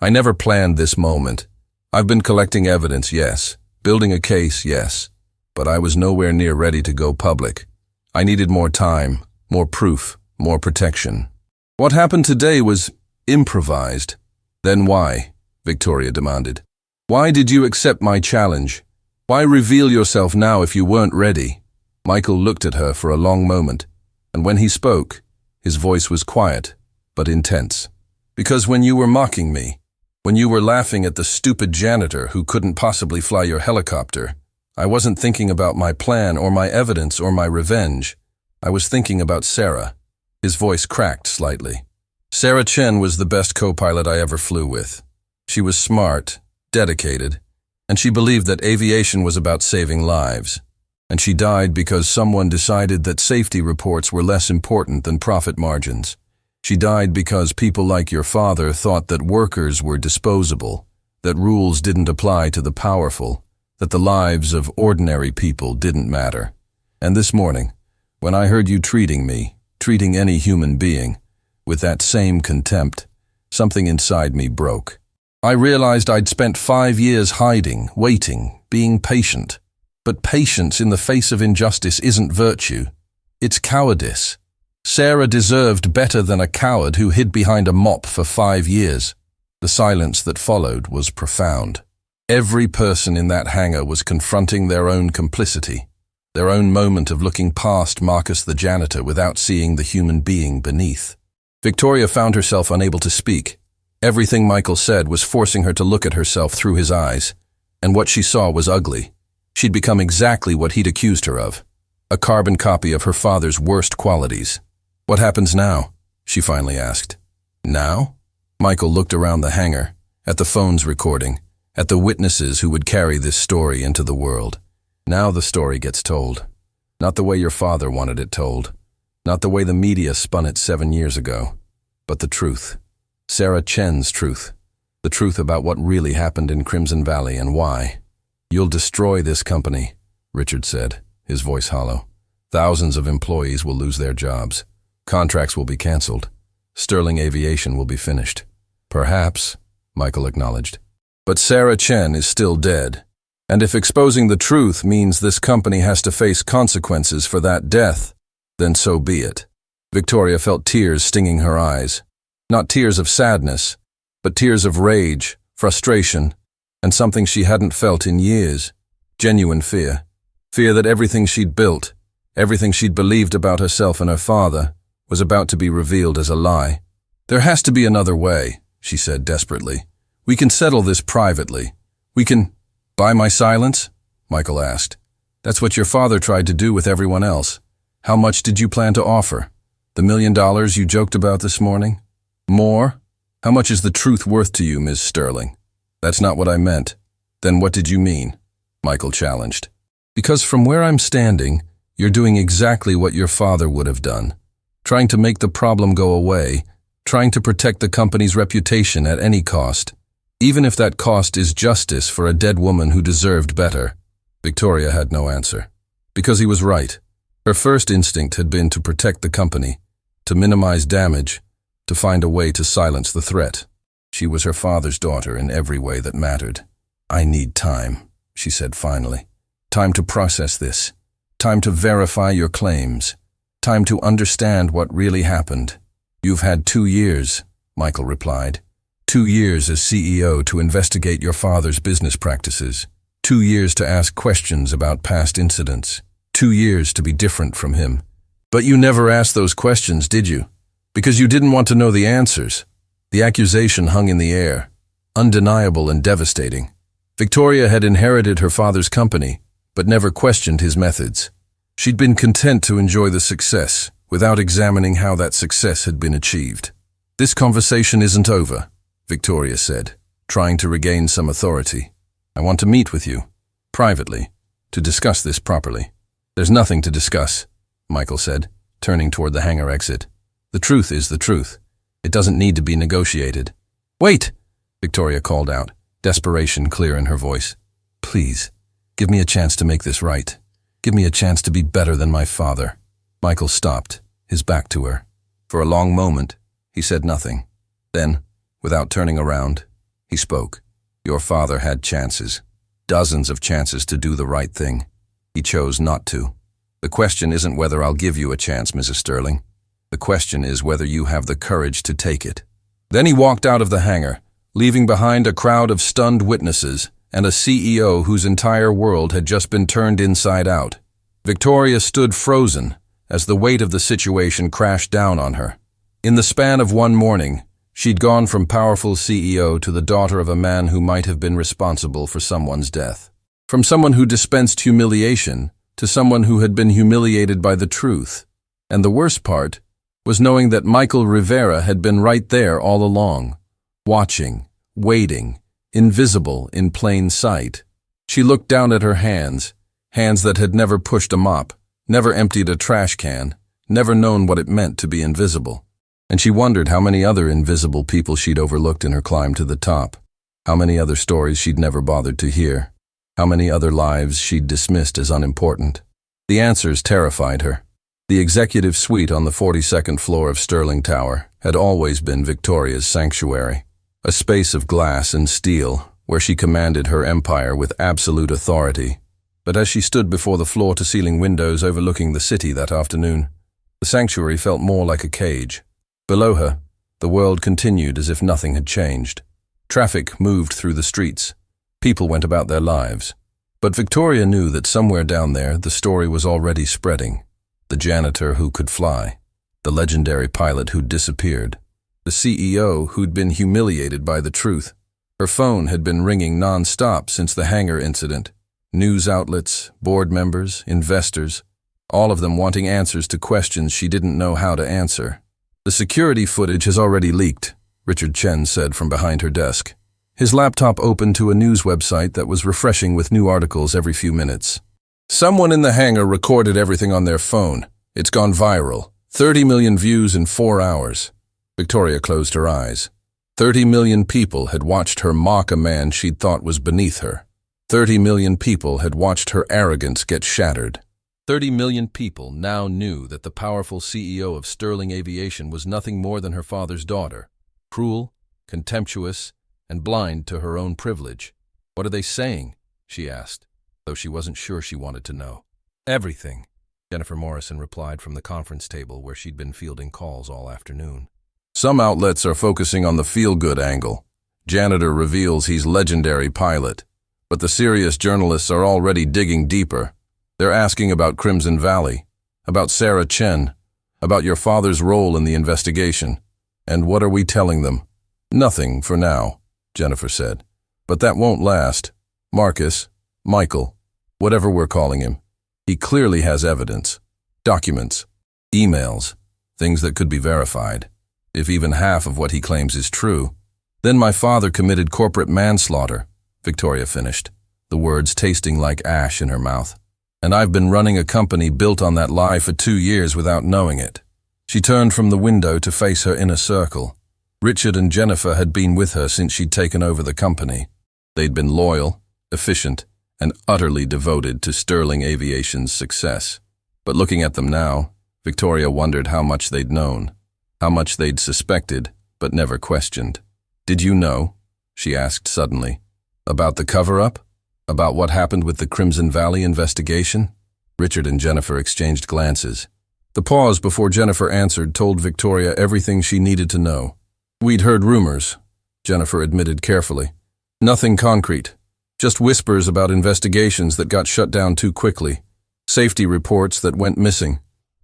I never planned this moment. I've been collecting evidence, yes. Building a case, yes. But I was nowhere near ready to go public. I needed more time, more proof, more protection. What happened today was improvised. Then why? Victoria demanded. Why did you accept my challenge? Why reveal yourself now if you weren't ready? Michael looked at her for a long moment, and when he spoke, his voice was quiet, but intense. Because when you were mocking me, when you were laughing at the stupid janitor who couldn't possibly fly your helicopter, I wasn't thinking about my plan or my evidence or my revenge. I was thinking about Sarah. His voice cracked slightly. Sarah Chen was the best co-pilot I ever flew with. She was smart, dedicated, and she believed that aviation was about saving lives. And she died because someone decided that safety reports were less important than profit margins. She died because people like your father thought that workers were disposable, that rules didn't apply to the powerful, that the lives of ordinary people didn't matter. And this morning, when I heard you treating me, treating any human being, with that same contempt, something inside me broke. I realized I'd spent 5 years hiding, waiting, being patient. But patience in the face of injustice isn't virtue. It's cowardice. Sarah deserved better than a coward who hid behind a mop for 5 years. The silence that followed was profound. Every person in that hangar was confronting their own complicity, their own moment of looking past Marcus the janitor without seeing the human being beneath. Victoria found herself unable to speak. Everything Michael said was forcing her to look at herself through his eyes, and what she saw was ugly. She'd become exactly what he'd accused her of, a carbon copy of her father's worst qualities. "What happens now?" she finally asked. "Now?" Michael looked around the hangar, at the phone's recording, at the witnesses who would carry this story into the world. "Now the story gets told. Not the way your father wanted it told. Not the way the media spun it 7 years ago. But the truth. Sarah Chen's truth. The truth about what really happened in Crimson Valley and why." "You'll destroy this company," Richard said, his voice hollow. "Thousands of employees will lose their jobs. Contracts will be canceled. Sterling Aviation will be finished." "Perhaps," Michael acknowledged. "But Sarah Chen is still dead. And if exposing the truth means this company has to face consequences for that death, then so be it." Victoria felt tears stinging her eyes. Not tears of sadness, but tears of rage, frustration, and something she hadn't felt in years. Genuine fear. Fear that everything she'd built, everything she'd believed about herself and her father, was about to be revealed as a lie. "There has to be another way," she said desperately. "We can settle this privately. We can—" "Buy my silence?" Michael asked. "That's what your father tried to do with everyone else. How much did you plan to offer? The $1 million you joked about this morning? More? How much is the truth worth to you, Ms. Sterling?" "That's not what I meant." "Then what did you mean?" Michael challenged. "Because from where I'm standing, you're doing exactly what your father would have done. Trying to make the problem go away, trying to protect the company's reputation at any cost, even if that cost is justice for a dead woman who deserved better." Victoria had no answer. Because he was right. Her first instinct had been to protect the company, to minimize damage, to find a way to silence the threat. She was her father's daughter in every way that mattered. "I need time," she said finally. "Time to process this. Time to verify your claims. Time to understand what really happened." "You've had 2 years," Michael replied. 2 years as CEO to investigate your father's business practices. 2 years to ask questions about past incidents. 2 years to be different from him. But you never asked those questions, did you? Because you didn't want to know the answers. The accusation hung in the air, undeniable and devastating. Victoria had inherited her father's company, but never questioned his methods. She'd been content to enjoy the success, without examining how that success had been achieved. "This conversation isn't over," Victoria said, trying to regain some authority. "I want to meet with you, privately, to discuss this properly." "There's nothing to discuss," Michael said, turning toward the hangar exit. "The truth is the truth. It doesn't need to be negotiated." "Wait!" Victoria called out, desperation clear in her voice. "Please, give me a chance to make this right. Give me a chance to be better than my father." Michael stopped, his back to her. For a long moment, he said nothing. Then, without turning around, he spoke. "Your father had chances, dozens of chances to do the right thing. He chose not to. The question isn't whether I'll give you a chance, Mrs. Sterling. The question is whether you have the courage to take it." Then he walked out of the hangar, leaving behind a crowd of stunned witnesses and a CEO whose entire world had just been turned inside out. Victoria stood frozen as the weight of the situation crashed down on her. In the span of one morning, she'd gone from powerful CEO to the daughter of a man who might have been responsible for someone's death. From someone who dispensed humiliation to someone who had been humiliated by the truth. And the worst part was knowing that Michael Rivera had been right there all along, watching, waiting, invisible in plain sight. She looked down at her hands that had never pushed a mop, never emptied a trash can, never known what it meant to be invisible. And she wondered how many other invisible people she'd overlooked in her climb to the top, how many other stories she'd never bothered to hear, how many other lives she'd dismissed as unimportant. The answers terrified her. The executive suite on the 42nd floor of Sterling Tower had always been Victoria's sanctuary, a space of glass and steel where she commanded her empire with absolute authority. But as she stood before the floor-to-ceiling windows overlooking the city that afternoon, the sanctuary felt more like a cage. Below her, the world continued as if nothing had changed. Traffic moved through the streets. People went about their lives. But Victoria knew that somewhere down there the story was already spreading. The janitor who could fly, the legendary pilot who'd disappeared, the CEO who'd been humiliated by the truth. Her phone had been ringing non-stop since the hangar incident. News outlets, board members, investors, all of them wanting answers to questions she didn't know how to answer. The security footage has already leaked, Richard Chen said from behind her desk. His laptop opened to a news website that was refreshing with new articles every few minutes. Someone in the hangar recorded everything on their phone. It's gone viral. 30 million views in 4 hours. Victoria closed her eyes. 30 million people had watched her mock a man she'd thought was beneath her. 30 million people had watched her arrogance get shattered. 30 million people now knew that the powerful CEO of Sterling Aviation was nothing more than her father's daughter, cruel, contemptuous, and blind to her own privilege. What are they saying? She asked, though she wasn't sure she wanted to know. Everything, Jennifer Morrison replied from the conference table where she'd been fielding calls all afternoon. Some outlets are focusing on the feel-good angle. Janitor reveals he's legendary pilot. But the serious journalists are already digging deeper. They're asking about Crimson Valley, about Sarah Chen, about your father's role in the investigation. And what are we telling them? Nothing for now, Jennifer said. But that won't last. Marcus, Michael, whatever we're calling him, he clearly has evidence. Documents, emails, things that could be verified. If even half of what he claims is true, then my father committed corporate manslaughter, Victoria finished, the words tasting like ash in her mouth. And I've been running a company built on that lie for 2 years without knowing it. She turned from the window to face her inner circle. Richard and Jennifer had been with her since she'd taken over the company. They'd been loyal, efficient, and utterly devoted to Sterling Aviation's success. But looking at them now, Victoria wondered how much they'd known, how much they'd suspected, but never questioned. Did you know? She asked suddenly. About the cover-up? About what happened with the Crimson Valley investigation? Richard and Jennifer exchanged glances. The pause before Jennifer answered told Victoria everything she needed to know. We'd heard rumors, Jennifer admitted carefully. Nothing concrete. Just whispers about investigations that got shut down too quickly. Safety reports that went missing.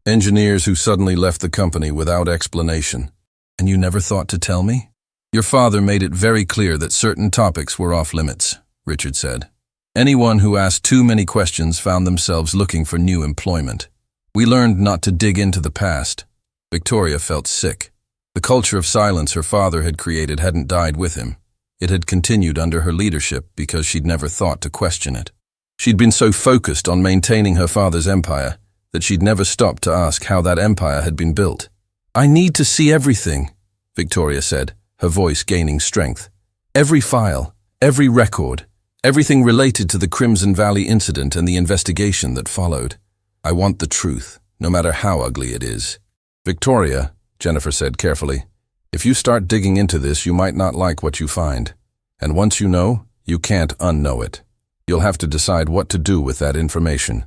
Engineers who suddenly left the company without explanation. And you never thought to tell me? Your father made it very clear that certain topics were off limits, Richard said. Anyone who asked too many questions found themselves looking for new employment. We learned not to dig into the past. Victoria felt sick. The culture of silence her father had created hadn't died with him. It had continued under her leadership because she'd never thought to question it. She'd been so focused on maintaining her father's empire that she'd never stopped to ask how that empire had been built. I need to see everything, Victoria said, her voice gaining strength. Every file, every record, everything related to the Crimson Valley incident and the investigation that followed. I want the truth, no matter how ugly it is. Victoria, Jennifer said carefully, if you start digging into this, you might not like what you find. And once you know, you can't unknow it. You'll have to decide what to do with that information.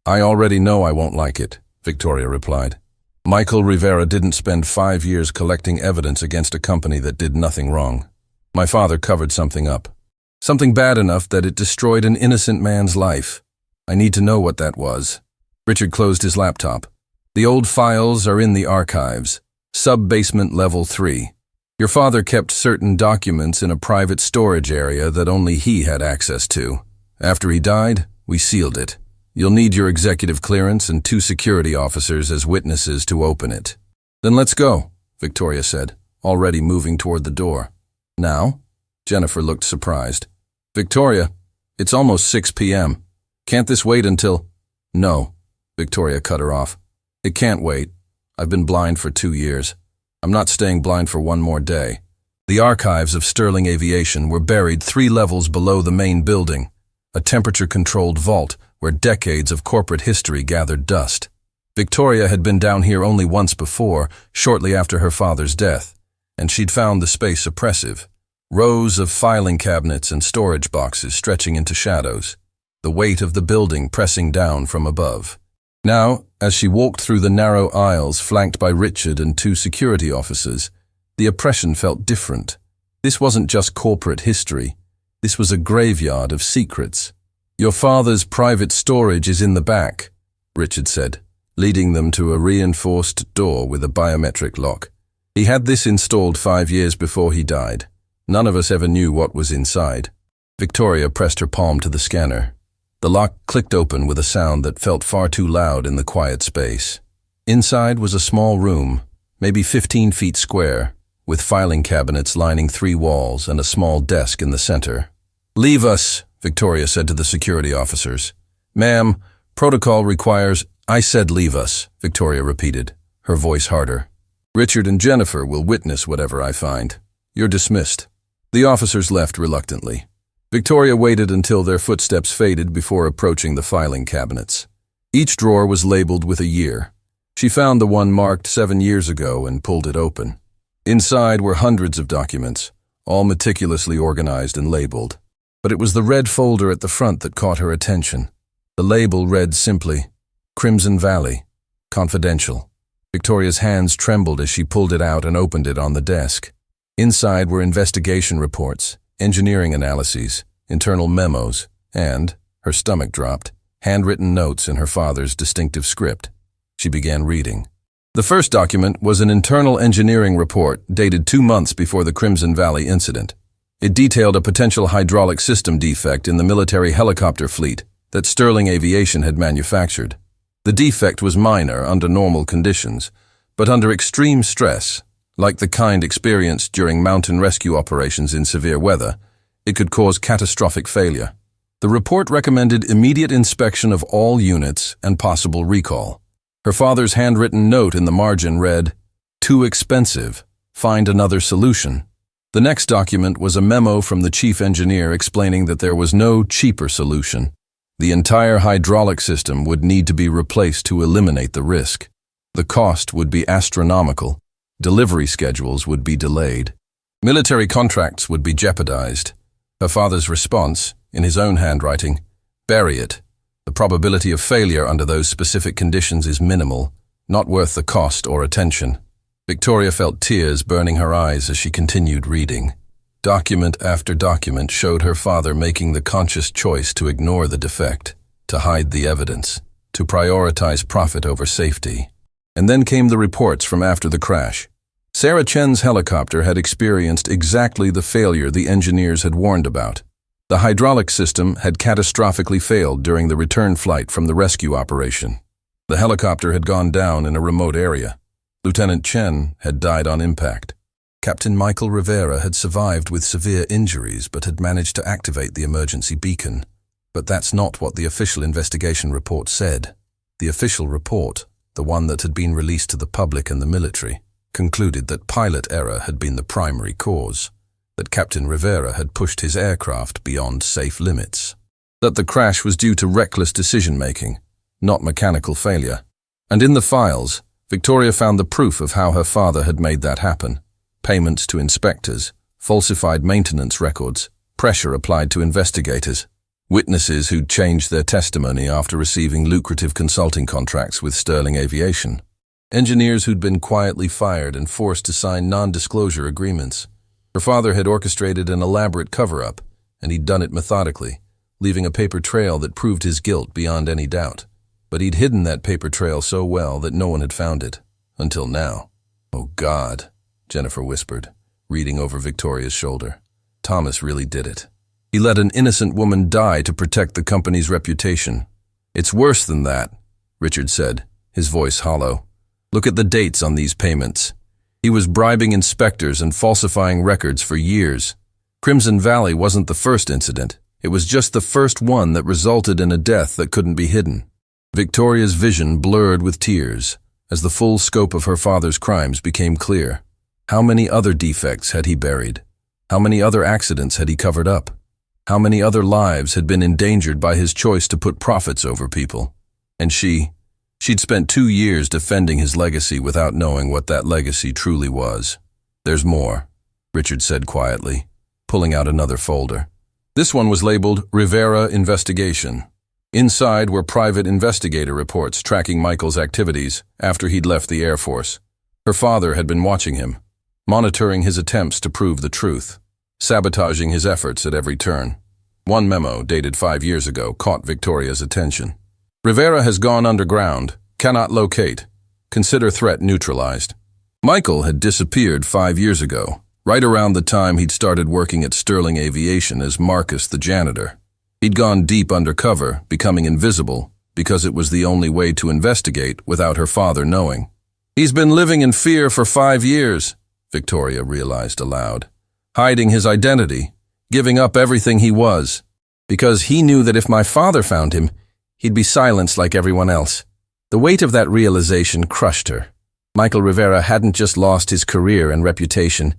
I already know I won't like it, Victoria replied. Michael Rivera didn't spend 5 years collecting evidence against a company that did nothing wrong. My father covered something up. Something bad enough that it destroyed an innocent man's life. I need to know what that was. Richard closed his laptop. The old files are in the archives. Sub-basement level 3. Your father kept certain documents in a private storage area that only he had access to. After he died, we sealed it. You'll need your executive clearance and 2 security officers as witnesses to open it." "Then let's go," Victoria said, already moving toward the door. "Now?" Jennifer looked surprised. "Victoria, it's almost 6 p.m. Can't this wait until—" "No," Victoria cut her off. "It can't wait. I've been blind for 2 years. I'm not staying blind for 1 more day." The archives of Sterling Aviation were buried 3 levels below the main building, a temperature-controlled vault where decades of corporate history gathered dust. Victoria had been down here only once before, shortly after her father's death, and she'd found the space oppressive. Rows of filing cabinets and storage boxes stretching into shadows, the weight of the building pressing down from above. Now, as she walked through the narrow aisles flanked by Richard and 2 security officers, the oppression felt different. This wasn't just corporate history. This was a graveyard of secrets. "Your father's private storage is in the back," Richard said, leading them to a reinforced door with a biometric lock. "He had this installed 5 years before he died. None of us ever knew what was inside." Victoria pressed her palm to the scanner. The lock clicked open with a sound that felt far too loud in the quiet space. Inside was a small room, maybe 15 feet square, with filing cabinets lining 3 walls and a small desk in the center. "Leave us," Victoria said to the security officers. "Ma'am, protocol requires—" "I said leave us," Victoria repeated, her voice harder. "Richard and Jennifer will witness whatever I find. You're dismissed." The officers left reluctantly. Victoria waited until their footsteps faded before approaching the filing cabinets. Each drawer was labeled with a year. She found the one marked 7 years ago and pulled it open. Inside were hundreds of documents, all meticulously organized and labeled. But it was the red folder at the front that caught her attention. The label read simply, "Crimson Valley, Confidential." Victoria's hands trembled as she pulled it out and opened it on the desk. Inside were investigation reports, engineering analyses, internal memos, and, her stomach dropped, handwritten notes in her father's distinctive script. She began reading. The first document was an internal engineering report dated 2 months before the Crimson Valley incident. It detailed a potential hydraulic system defect in the military helicopter fleet that Sterling Aviation had manufactured. The defect was minor under normal conditions, but under extreme stress, like the kind experienced during mountain rescue operations in severe weather, it could cause catastrophic failure. The report recommended immediate inspection of all units and possible recall. Her father's handwritten note in the margin read, "Too expensive. Find another solution." The next document was a memo from the chief engineer explaining that there was no cheaper solution. The entire hydraulic system would need to be replaced to eliminate the risk. The cost would be astronomical. Delivery schedules would be delayed. Military contracts would be jeopardized. Her father's response, in his own handwriting, "Bury it. The probability of failure under those specific conditions is minimal, not worth the cost or attention." Victoria felt tears burning her eyes as she continued reading. Document after document showed her father making the conscious choice to ignore the defect, to hide the evidence, to prioritize profit over safety. And then came the reports from after the crash. Sarah Chen's helicopter had experienced exactly the failure the engineers had warned about. The hydraulic system had catastrophically failed during the return flight from the rescue operation. The helicopter had gone down in a remote area. Lieutenant Chen had died on impact. Captain Michael Rivera had survived with severe injuries but had managed to activate the emergency beacon. But that's not what the official investigation report said. The official report, the one that had been released to the public and the military, concluded that pilot error had been the primary cause, that Captain Rivera had pushed his aircraft beyond safe limits, that the crash was due to reckless decision-making, not mechanical failure. And in the files, Victoria found the proof of how her father had made that happen. Payments to inspectors, falsified maintenance records, pressure applied to investigators, witnesses who'd changed their testimony after receiving lucrative consulting contracts with Sterling Aviation, engineers who'd been quietly fired and forced to sign non-disclosure agreements. Her father had orchestrated an elaborate cover-up, and he'd done it methodically, leaving a paper trail that proved his guilt beyond any doubt. But he'd hidden that paper trail so well that no one had found it, until now. "Oh God," Jennifer whispered, reading over Victoria's shoulder. "Thomas really did it. He let an innocent woman die to protect the company's reputation. It's worse than that, Richard said, his voice hollow. Look at the dates on these payments. He was bribing inspectors and falsifying records for years. Crimson Valley wasn't the first incident. It was just the first one that resulted in a death that couldn't be hidden. Victoria's vision blurred with tears as the full scope of her father's crimes became clear. How many other defects had he buried? How many other accidents had he covered up? How many other lives had been endangered by his choice to put profits over people? And she'd spent 2 years defending his legacy without knowing what that legacy truly was. There's more, Richard said quietly, pulling out another folder. This one was labeled Rivera Investigation. Inside were private investigator reports tracking Michael's activities after he'd left the Air Force. Her father had been watching him, monitoring his attempts to prove the truth, sabotaging his efforts at every turn. One memo, dated 5 years ago, caught Victoria's attention. Rivera has gone underground, cannot locate. Consider threat neutralized. Michael had disappeared 5 years ago, right around the time he'd started working at Sterling Aviation as Marcus the janitor. He'd gone deep undercover, becoming invisible, because it was the only way to investigate without her father knowing. He's been living in fear for 5 years, Victoria realized aloud, hiding his identity, giving up everything he was, because he knew that if my father found him, he'd be silenced like everyone else. The weight of that realization crushed her. Michael Rivera hadn't just lost his career and reputation,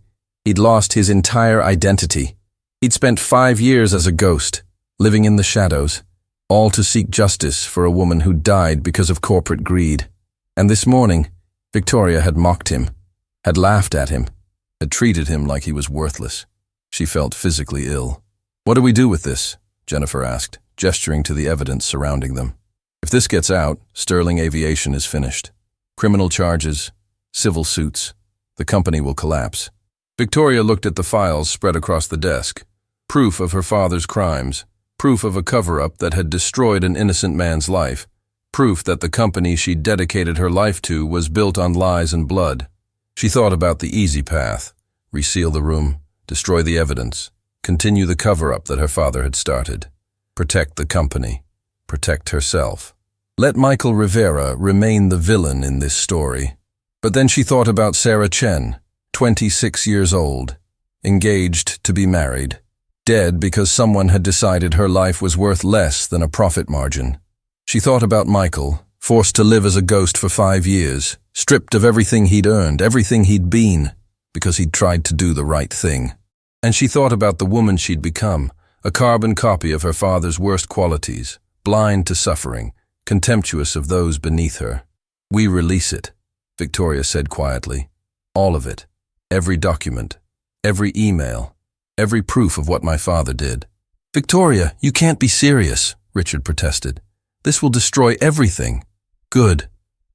he'd lost his entire identity. He'd spent 5 years as a ghost, living in the shadows, all to seek justice for a woman who died because of corporate greed. And this morning, Victoria had mocked him, had laughed at him, had treated him like he was worthless. She felt physically ill. What do we do with this? Jennifer asked, gesturing to the evidence surrounding them. If this gets out, Sterling Aviation is finished. Criminal charges, civil suits. The company will collapse. Victoria looked at the files spread across the desk. Proof of her father's crimes. Proof of a cover-up that had destroyed an innocent man's life. Proof that the company she'd dedicated her life to was built on lies and blood. She thought about the easy path. Reseal the room, destroy the evidence, continue the cover-up that her father had started. Protect the company. Protect herself. Let Michael Rivera remain the villain in this story. But then she thought about Sarah Chen, 26 years old, engaged to be married, dead because someone had decided her life was worth less than a profit margin. She thought about Michael, forced to live as a ghost for 5 years, stripped of everything he'd earned, everything he'd been, because he'd tried to do the right thing. And she thought about the woman she'd become, a carbon copy of her father's worst qualities, blind to suffering, contemptuous of those beneath her. We release it, Victoria said quietly. All of it. Every document. Every email. Every proof of what my father did. Victoria, you can't be serious, Richard protested. This will destroy everything. Good,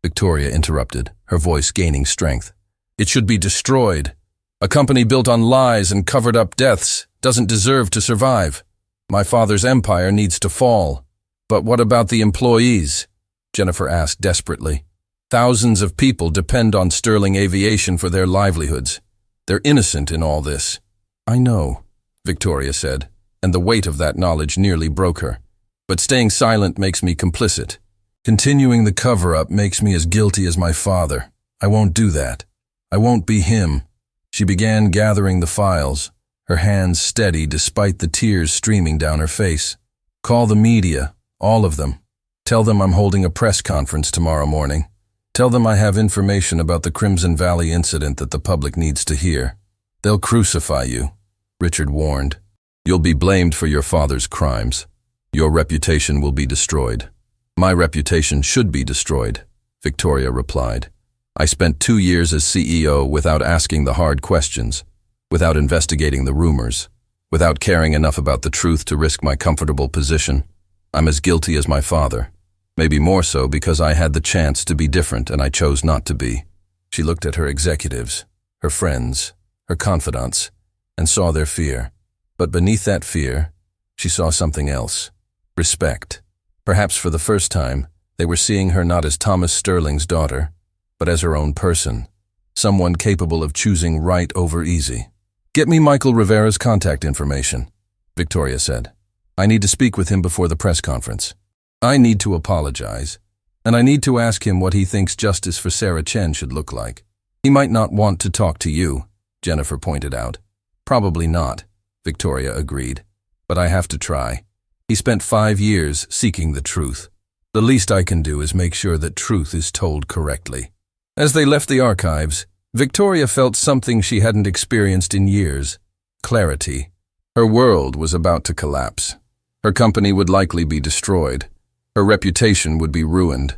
Victoria interrupted, her voice gaining strength. It should be destroyed. A company built on lies and covered up deaths doesn't deserve to survive. My father's empire needs to fall. But what about the employees? Jennifer asked desperately. Thousands of people depend on Sterling Aviation for their livelihoods. They're innocent in all this. I know, Victoria said, and the weight of that knowledge nearly broke her. But staying silent makes me complicit. Continuing the cover-up makes me as guilty as my father. I won't do that. I won't be him. She began gathering the files, her hands steady despite the tears streaming down her face. Call the media, all of them. Tell them I'm holding a press conference tomorrow morning. Tell them I have information about the Crimson Valley incident that the public needs to hear. They'll crucify you, Richard warned. You'll be blamed for your father's crimes. Your reputation will be destroyed. My reputation should be destroyed, Victoria replied. I spent 2 years as CEO without asking the hard questions, without investigating the rumors, without caring enough about the truth to risk my comfortable position. I'm as guilty as my father. Maybe more so because I had the chance to be different and I chose not to be. She looked at her executives, her friends, her confidants, and saw their fear. But beneath that fear, she saw something else. Respect. Perhaps for the first time, they were seeing her not as Thomas Sterling's daughter, but as her own person, someone capable of choosing right over easy. Get me Michael Rivera's contact information. Victoria said. "I need to speak with him before the press conference. I need to apologize, and I need to ask him what he thinks justice for Sarah Chen should look like. He might not want to talk to you," Jennifer pointed out. "Probably not," Victoria agreed. "But I have to try. He spent 5 years seeking the truth. The least I can do is make sure that truth is told correctly." As they left the archives, Victoria felt something she hadn't experienced in years: clarity. Her world was about to collapse. Her company would likely be destroyed. Her reputation would be ruined.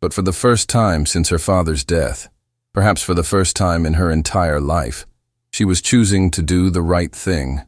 But for the first time since her father's death, perhaps for the first time in her entire life, she was choosing to do the right thing,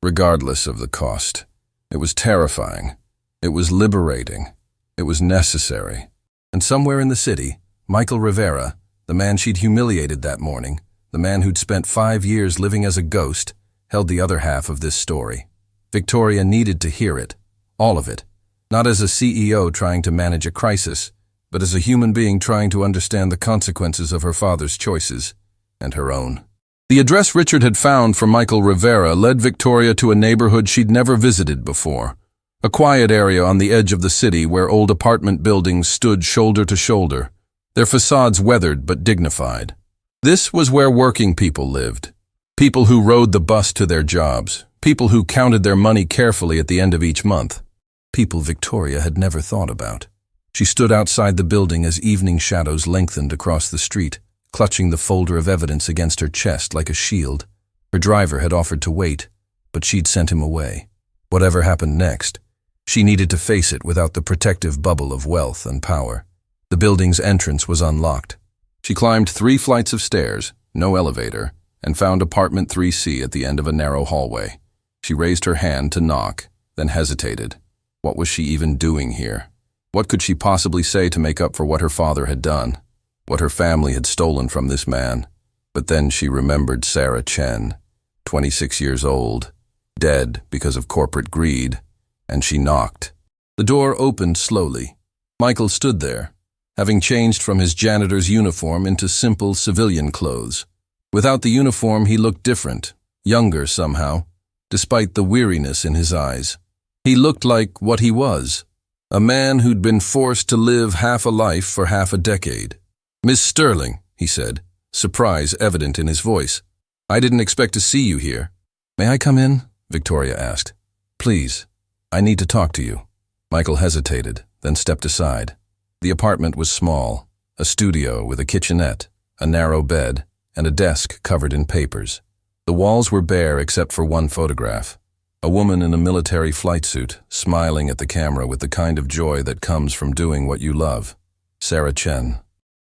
regardless of the cost. It was terrifying. It was liberating. It was necessary. And somewhere in the city, Michael Rivera, the man she'd humiliated that morning, the man who'd spent 5 years living as a ghost, held the other half of this story. Victoria needed to hear it, all of it, not as a CEO trying to manage a crisis, but as a human being trying to understand the consequences of her father's choices and her own. The address Richard had found for Michael Rivera led Victoria to a neighborhood she'd never visited before, a quiet area on the edge of the city where old apartment buildings stood shoulder to shoulder, their facades weathered but dignified. This was where working people lived. People who rode the bus to their jobs, people who counted their money carefully at the end of each month. People Victoria had never thought about. She stood outside the building as evening shadows lengthened across the street, clutching the folder of evidence against her chest like a shield. Her driver had offered to wait, but she'd sent him away. Whatever happened next, she needed to face it without the protective bubble of wealth and power. The building's entrance was unlocked. She climbed 3 flights of stairs, no elevator, and found apartment 3C at the end of a narrow hallway. She raised her hand to knock, then hesitated. What was she even doing here? What could she possibly say to make up for what her father had done, what her family had stolen from this man? But then she remembered Sarah Chen, 26 years old, dead because of corporate greed, and she knocked. The door opened slowly. Michael stood there, having changed from his janitor's uniform into simple civilian clothes. Without the uniform, he looked different, younger somehow, despite the weariness in his eyes. He looked like what he was, a man who'd been forced to live half a life for half a decade. "Miss Sterling," he said, surprise evident in his voice. "I didn't expect to see you here." "May I come in?" Victoria asked. "Please, I need to talk to you." Michael hesitated, then stepped aside. The apartment was small, a studio with a kitchenette, a narrow bed, and a desk covered in papers. The walls were bare except for one photograph, a woman in a military flight suit, smiling at the camera with the kind of joy that comes from doing what you love. Sarah Chen.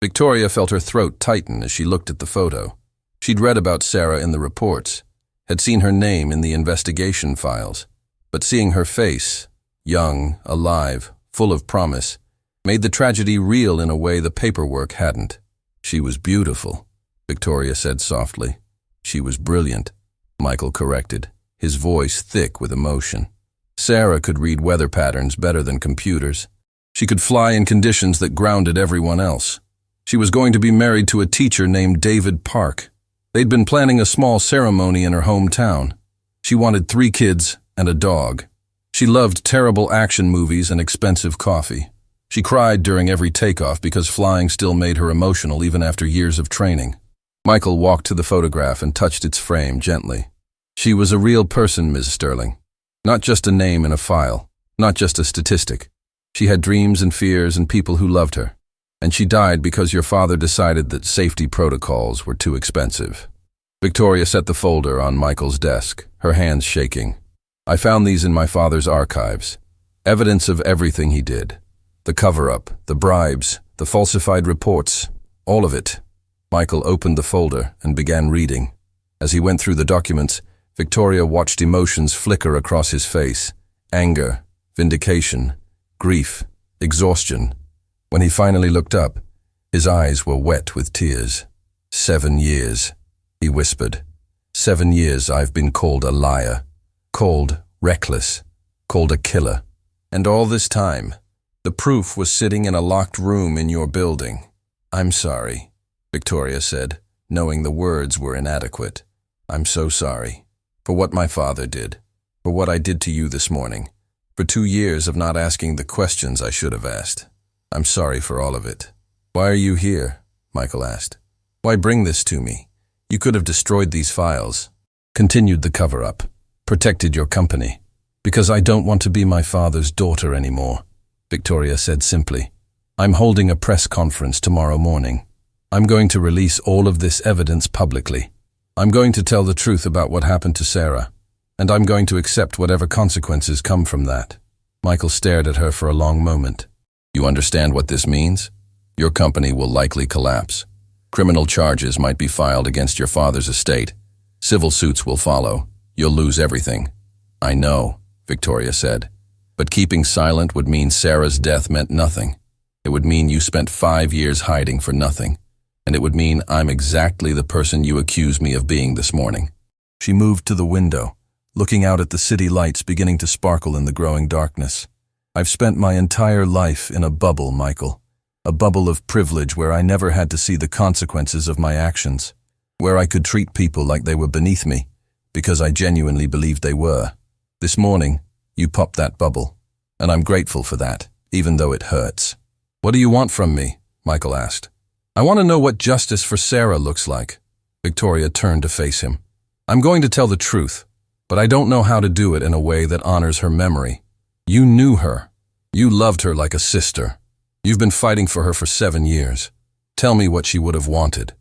Victoria felt her throat tighten as she looked at the photo. She'd read about Sarah in the reports, had seen her name in the investigation files, but seeing her face, young, alive, full of promise, made the tragedy real in a way the paperwork hadn't. She was beautiful, Victoria said softly. She was brilliant, Michael corrected, his voice thick with emotion. Sarah could read weather patterns better than computers. She could fly in conditions that grounded everyone else. She was going to be married to a teacher named David Park. They'd been planning a small ceremony in her hometown. She wanted 3 kids and a dog. She loved terrible action movies and expensive coffee. She cried during every takeoff because flying still made her emotional even after years of training. Michael walked to the photograph and touched its frame gently. She was a real person, Ms. Sterling. Not just a name in a file, not just a statistic. She had dreams and fears and people who loved her. And she died because your father decided that safety protocols were too expensive. Victoria set the folder on Michael's desk, her hands shaking. I found these in my father's archives. Evidence of everything he did. The cover-up, the bribes, the falsified reports, all of it. Michael opened the folder and began reading. As he went through the documents, Victoria watched emotions flicker across his face. Anger, vindication, grief, exhaustion. When he finally looked up, his eyes were wet with tears. 7 years, he whispered. 7 years I've been called a liar, called reckless, called a killer. And all this time, the proof was sitting in a locked room in your building. I'm sorry, Victoria said, knowing the words were inadequate. I'm so sorry for what my father did. For what I did to you this morning. For 2 years of not asking the questions I should have asked. I'm sorry for all of it. Why are you here? Michael asked. Why bring this to me? You could have destroyed these files. Continued the cover-up. Protected your company. Because I don't want to be my father's daughter anymore, Victoria said simply. I'm holding a press conference tomorrow morning. I'm going to release all of this evidence publicly. I'm going to tell the truth about what happened to Sarah, and I'm going to accept whatever consequences come from that. Michael stared at her for a long moment. You understand what this means? Your company will likely collapse. Criminal charges might be filed against your father's estate. Civil suits will follow. You'll lose everything. I know, Victoria said. But keeping silent would mean Sarah's death meant nothing. It would mean you spent 5 years hiding for nothing. And it would mean I'm exactly the person you accuse me of being this morning. She moved to the window, looking out at the city lights beginning to sparkle in the growing darkness. I've spent my entire life in a bubble, Michael. A bubble of privilege where I never had to see the consequences of my actions. Where I could treat people like they were beneath me, because I genuinely believed they were. This morning, you popped that bubble. And I'm grateful for that, even though it hurts. What do you want from me? Michael asked. I want to know what justice for Sarah looks like. Victoria turned to face him. I'm going to tell the truth, but I don't know how to do it in a way that honors her memory. You knew her. You loved her like a sister. You've been fighting for her for 7 years. Tell me what she would have wanted.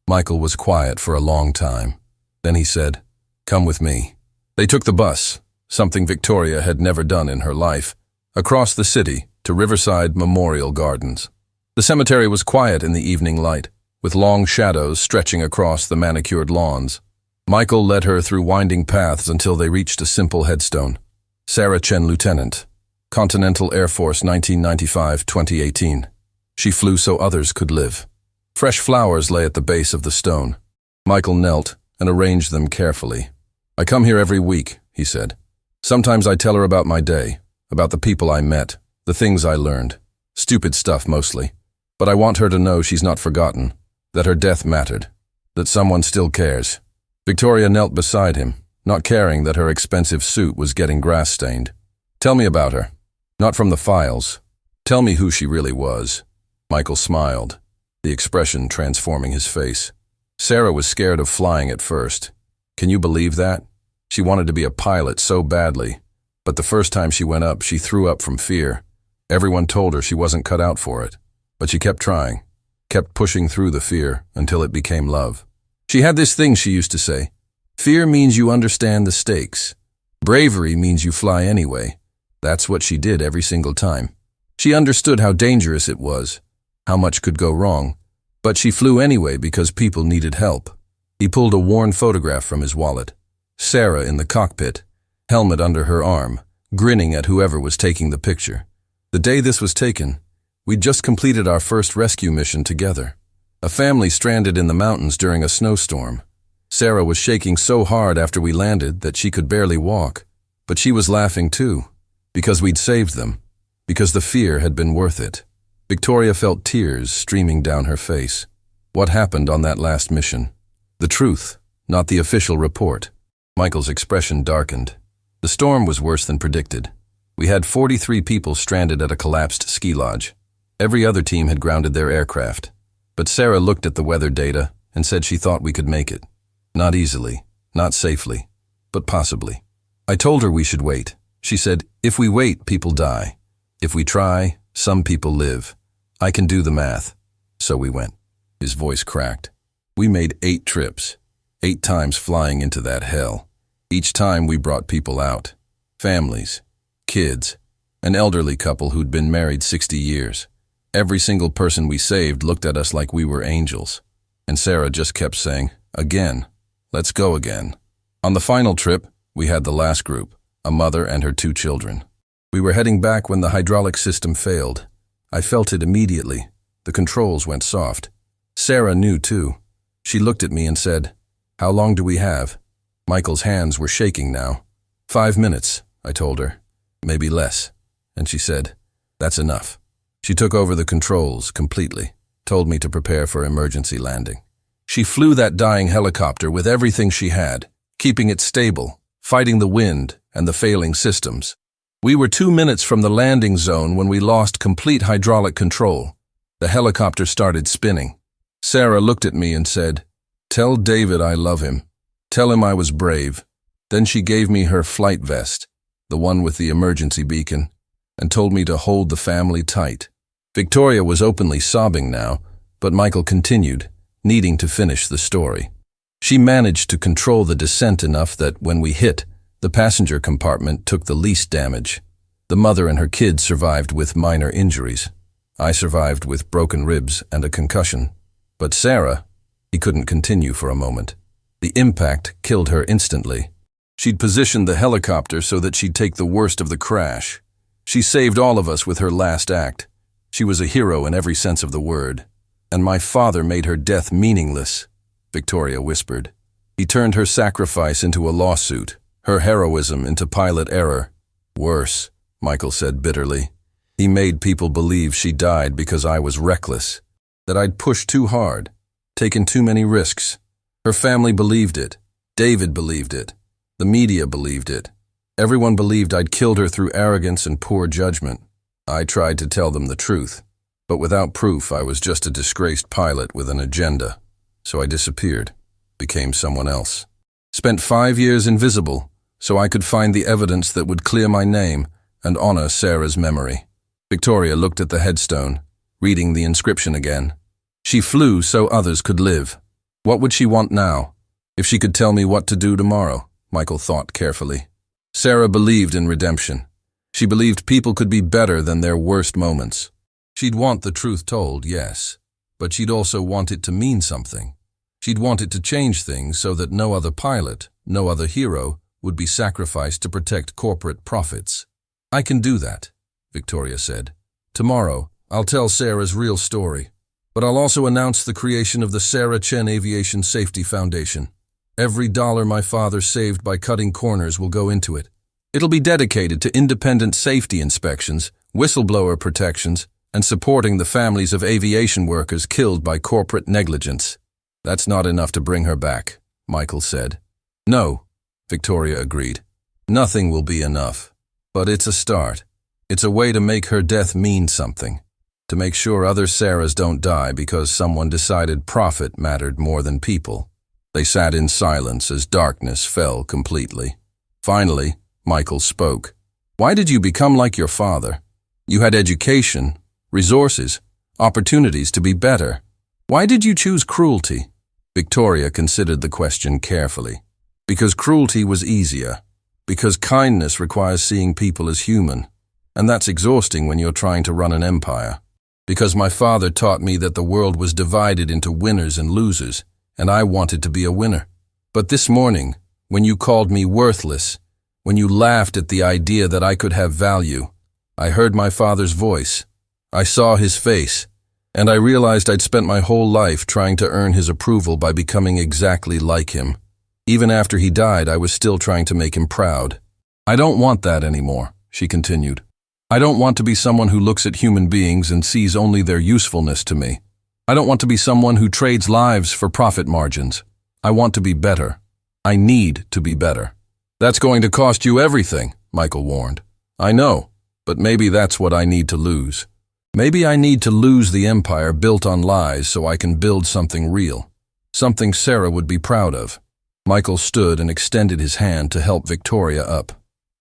Michael was quiet for a long time. Then he said, Come with me. They took the bus, something Victoria had never done in her life, across the city to Riverside Memorial Gardens. The cemetery was quiet in the evening light, with long shadows stretching across the manicured lawns. Michael led her through winding paths until they reached a simple headstone. Sarah Chen, Lieutenant, Continental Air Force 1995-2018. She flew so others could live. Fresh flowers lay at the base of the stone. Michael knelt and arranged them carefully. I come here every week, he said. Sometimes I tell her about my day, about the people I met, the things I learned. Stupid stuff mostly. But I want her to know she's not forgotten, that her death mattered, that someone still cares. Victoria knelt beside him, not caring that her expensive suit was getting grass-stained. Tell me about her. Not from the files. Tell me who she really was. Michael smiled, the expression transforming his face. Sarah was scared of flying at first. Can you believe that? She wanted to be a pilot so badly, but the first time she went up, she threw up from fear. Everyone told her she wasn't cut out for it, but she kept trying, kept pushing through the fear until it became love. She had this thing she used to say, fear means you understand the stakes. Bravery means you fly anyway. That's what she did every single time. She understood how dangerous it was, how much could go wrong, but she flew anyway because people needed help. He pulled a worn photograph from his wallet. Sarah in the cockpit, helmet under her arm, grinning at whoever was taking the picture. The day this was taken, we'd just completed our first rescue mission together. A family stranded in the mountains during a snowstorm. Sarah was shaking so hard after we landed that she could barely walk, but she was laughing too, because we'd saved them, because the fear had been worth it. Victoria felt tears streaming down her face. What happened on that last mission? The truth, not the official report. Michael's expression darkened. The storm was worse than predicted. We had 43 people stranded at a collapsed ski lodge. Every other team had grounded their aircraft. But Sarah looked at the weather data and said she thought we could make it. Not easily, not safely, but possibly. I told her we should wait. She said, if we wait, people die. If we try, some people live. I can do the math. So we went. His voice cracked. We made 8 trips, 8 times flying into that hell. Each time we brought people out. Families, kids, an elderly couple who'd been married 60 years. Every single person we saved looked at us like we were angels. And Sarah just kept saying, again, let's go again. On the final trip, we had the last group, a mother and her 2 children. We were heading back when the hydraulic system failed. I felt it immediately. The controls went soft. Sarah knew too. She looked at me and said, how long do we have? Michael's hands were shaking now. 5 minutes, I told her. Maybe less. And she said, that's enough. She took over the controls completely, told me to prepare for emergency landing. She flew that dying helicopter with everything she had, keeping it stable, fighting the wind and the failing systems. We were 2 minutes from the landing zone when we lost complete hydraulic control. The helicopter started spinning. Sarah looked at me and said, "Tell David I love him. Tell him I was brave." Then she gave me her flight vest, the one with the emergency beacon, and told me to hold the family tight. Victoria was openly sobbing now, but Michael continued, needing to finish the story. She managed to control the descent enough that when we hit, the passenger compartment took the least damage. The mother and her kids survived with minor injuries. I survived with broken ribs and a concussion. But Sarah, he couldn't continue for a moment. The impact killed her instantly. She'd positioned the helicopter so that she'd take the worst of the crash. She saved all of us with her last act. She was a hero in every sense of the word. And my father made her death meaningless, Victoria whispered. He turned her sacrifice into a lawsuit, her heroism into pilot error. Worse, Michael said bitterly. He made people believe she died because I was reckless, that I'd pushed too hard, taken too many risks. Her family believed it. David believed it. The media believed it. Everyone believed I'd killed her through arrogance and poor judgment. I tried to tell them the truth, but without proof I was just a disgraced pilot with an agenda. So I disappeared, became someone else. Spent 5 years invisible, so I could find the evidence that would clear my name and honor Sarah's memory. Victoria looked at the headstone, reading the inscription again. She flew so others could live. What would she want now? If she could tell me what to do tomorrow, Michael thought carefully. Sarah believed in redemption. She believed people could be better than their worst moments. She'd want the truth told, yes, but she'd also want it to mean something. She'd want it to change things so that no other pilot, no other hero, would be sacrificed to protect corporate profits. "I can do that," Victoria said. "Tomorrow, I'll tell Sarah's real story, but I'll also announce the creation of the Sarah Chen Aviation Safety Foundation. Every dollar my father saved by cutting corners will go into it. It'll be dedicated to independent safety inspections, whistleblower protections, and supporting the families of aviation workers killed by corporate negligence." "That's not enough to bring her back," Michael said. "No," Victoria agreed. "Nothing will be enough. But it's a start. It's a way to make her death mean something. To make sure other Sarahs don't die because someone decided profit mattered more than people." They sat in silence as darkness fell completely. Finally, Michael spoke. "Why did you become like your father? You had education, resources, opportunities to be better. Why did you choose cruelty?" Victoria considered the question carefully. "Because cruelty was easier. Because kindness requires seeing people as human. And that's exhausting when you're trying to run an empire. Because my father taught me that the world was divided into winners and losers, and I wanted to be a winner. But this morning, when you called me worthless, when you laughed at the idea that I could have value, I heard my father's voice. I saw his face, and I realized I'd spent my whole life trying to earn his approval by becoming exactly like him. Even after he died, I was still trying to make him proud. I don't want that anymore," she continued. "I don't want to be someone who looks at human beings and sees only their usefulness to me. I don't want to be someone who trades lives for profit margins. I want to be better. I need to be better." "That's going to cost you everything," Michael warned. "I know, but maybe that's what I need to lose. Maybe I need to lose the empire built on lies so I can build something real. Something Sarah would be proud of." Michael stood and extended his hand to help Victoria up.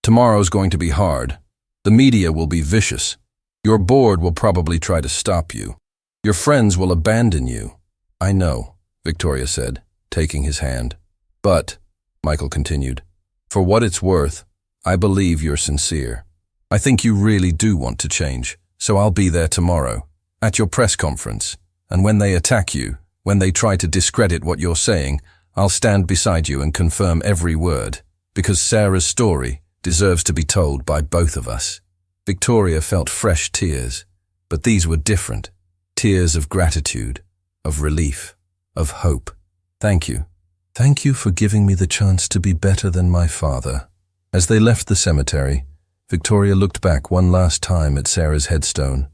"Tomorrow's going to be hard. The media will be vicious. Your board will probably try to stop you. Your friends will abandon you." "I know," Victoria said, taking his hand. "But," Michael continued, "for what it's worth, I believe you're sincere. I think you really do want to change, so I'll be there tomorrow, at your press conference, and when they attack you, when they try to discredit what you're saying, I'll stand beside you and confirm every word, because Sarah's story deserves to be told by both of us." Victoria felt fresh tears, but these were different. Tears of gratitude, of relief, of hope. "Thank you. Thank you for giving me the chance to be better than my father." As they left the cemetery, Victoria looked back one last time at Sarah's headstone.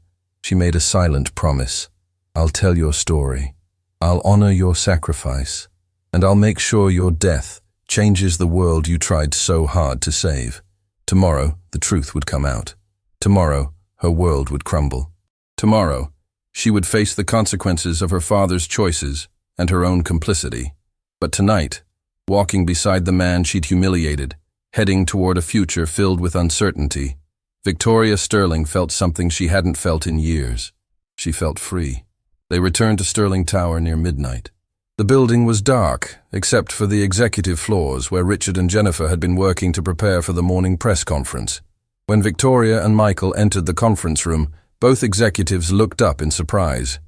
She made a silent promise. "I'll tell your story. I'll honor your sacrifice. And I'll make sure your death changes the world you tried so hard to save. Tomorrow, the truth would come out. Tomorrow, her world would crumble. Tomorrow, she would face the consequences of her father's choices and her own complicity. But tonight, walking beside the man she'd humiliated, heading toward a future filled with uncertainty, Victoria Sterling felt something she hadn't felt in years. She felt free. They returned to Sterling Tower near midnight. The building was dark, except for the executive floors where Richard and Jennifer had been working to prepare for the morning press conference. When Victoria and Michael entered the conference room, both executives looked up in surprise.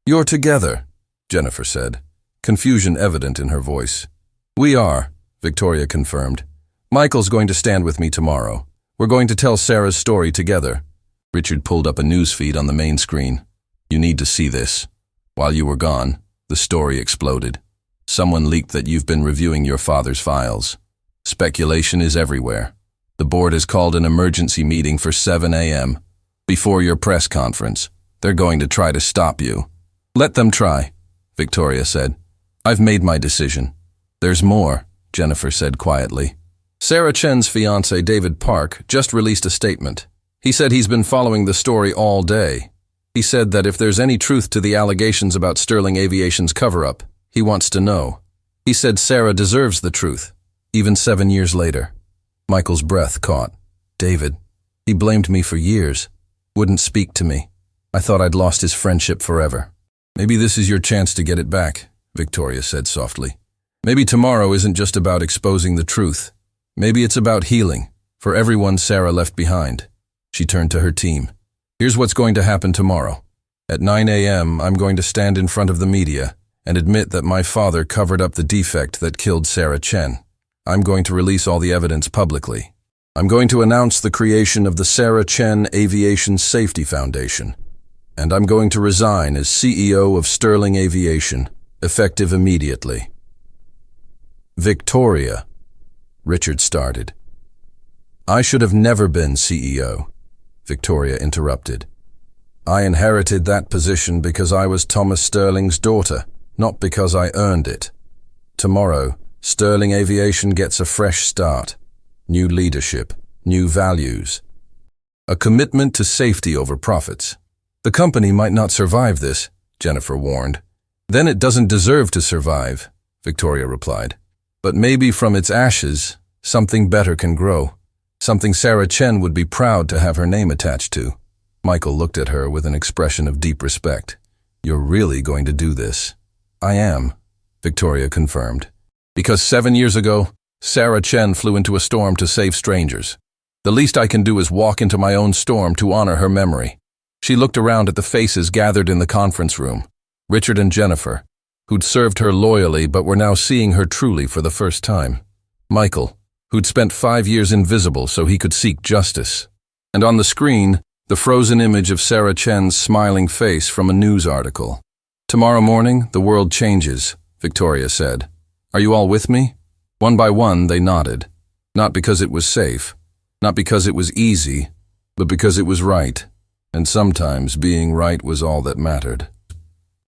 "You're together," Jennifer said, confusion evident in her voice. "We are," Victoria confirmed. "Michael's going to stand with me tomorrow. We're going to tell Sarah's story together." Richard pulled up a news feed on the main screen. "You need to see this. While you were gone, the story exploded. Someone leaked that you've been reviewing your father's files. Speculation is everywhere. The board has called an emergency meeting for 7 a.m. Before your press conference. They're going to try to stop you." "Let them try," Victoria said. "I've made my decision." "There's more," Jennifer said quietly. Sarah Chen's fiancé, David Park, just released a statement. He said he's been following the story all day. He said that if there's any truth to the allegations about Sterling Aviation's cover-up, he wants to know. He said Sarah deserves the truth, even 7 years later. Michael's breath caught. "David, he blamed me for years. Wouldn't speak to me. I thought I'd lost his friendship forever." "Maybe this is your chance to get it back," Victoria said softly. "Maybe tomorrow isn't just about exposing the truth. Maybe it's about healing, for everyone Sarah left behind." She turned to her team. "Here's what's going to happen tomorrow. At 9 a.m., I'm going to stand in front of the media and admit that my father covered up the defect that killed Sarah Chen. I'm going to release all the evidence publicly. I'm going to announce the creation of the Sarah Chen Aviation Safety Foundation. And I'm going to resign as CEO of Sterling Aviation, effective immediately." "Victoria," Richard started. "I should have never been CEO," Victoria interrupted. "I inherited that position because I was Thomas Sterling's daughter, not because I earned it. Tomorrow, Sterling Aviation gets a fresh start. New leadership, new values. A commitment to safety over profits. The company might not survive this," Jennifer warned. "Then it doesn't deserve to survive," Victoria replied. "But maybe from its ashes, something better can grow. Something Sarah Chen would be proud to have her name attached to." Michael looked at her with an expression of deep respect. "You're really going to do this?" "I am," Victoria confirmed. "Because 7 years ago, Sarah Chen flew into a storm to save strangers. The least I can do is walk into my own storm to honor her memory." She looked around at the faces gathered in the conference room. Richard and Jennifer, who'd served her loyally but were now seeing her truly for the first time. Michael, who'd spent 5 years invisible so he could seek justice. And on the screen, the frozen image of Sarah Chen's smiling face from a news article. "Tomorrow morning, the world changes," Victoria said. "Are you all with me?" One by one, they nodded. Not because it was safe, not because it was easy, but because it was right. And sometimes being right was all that mattered.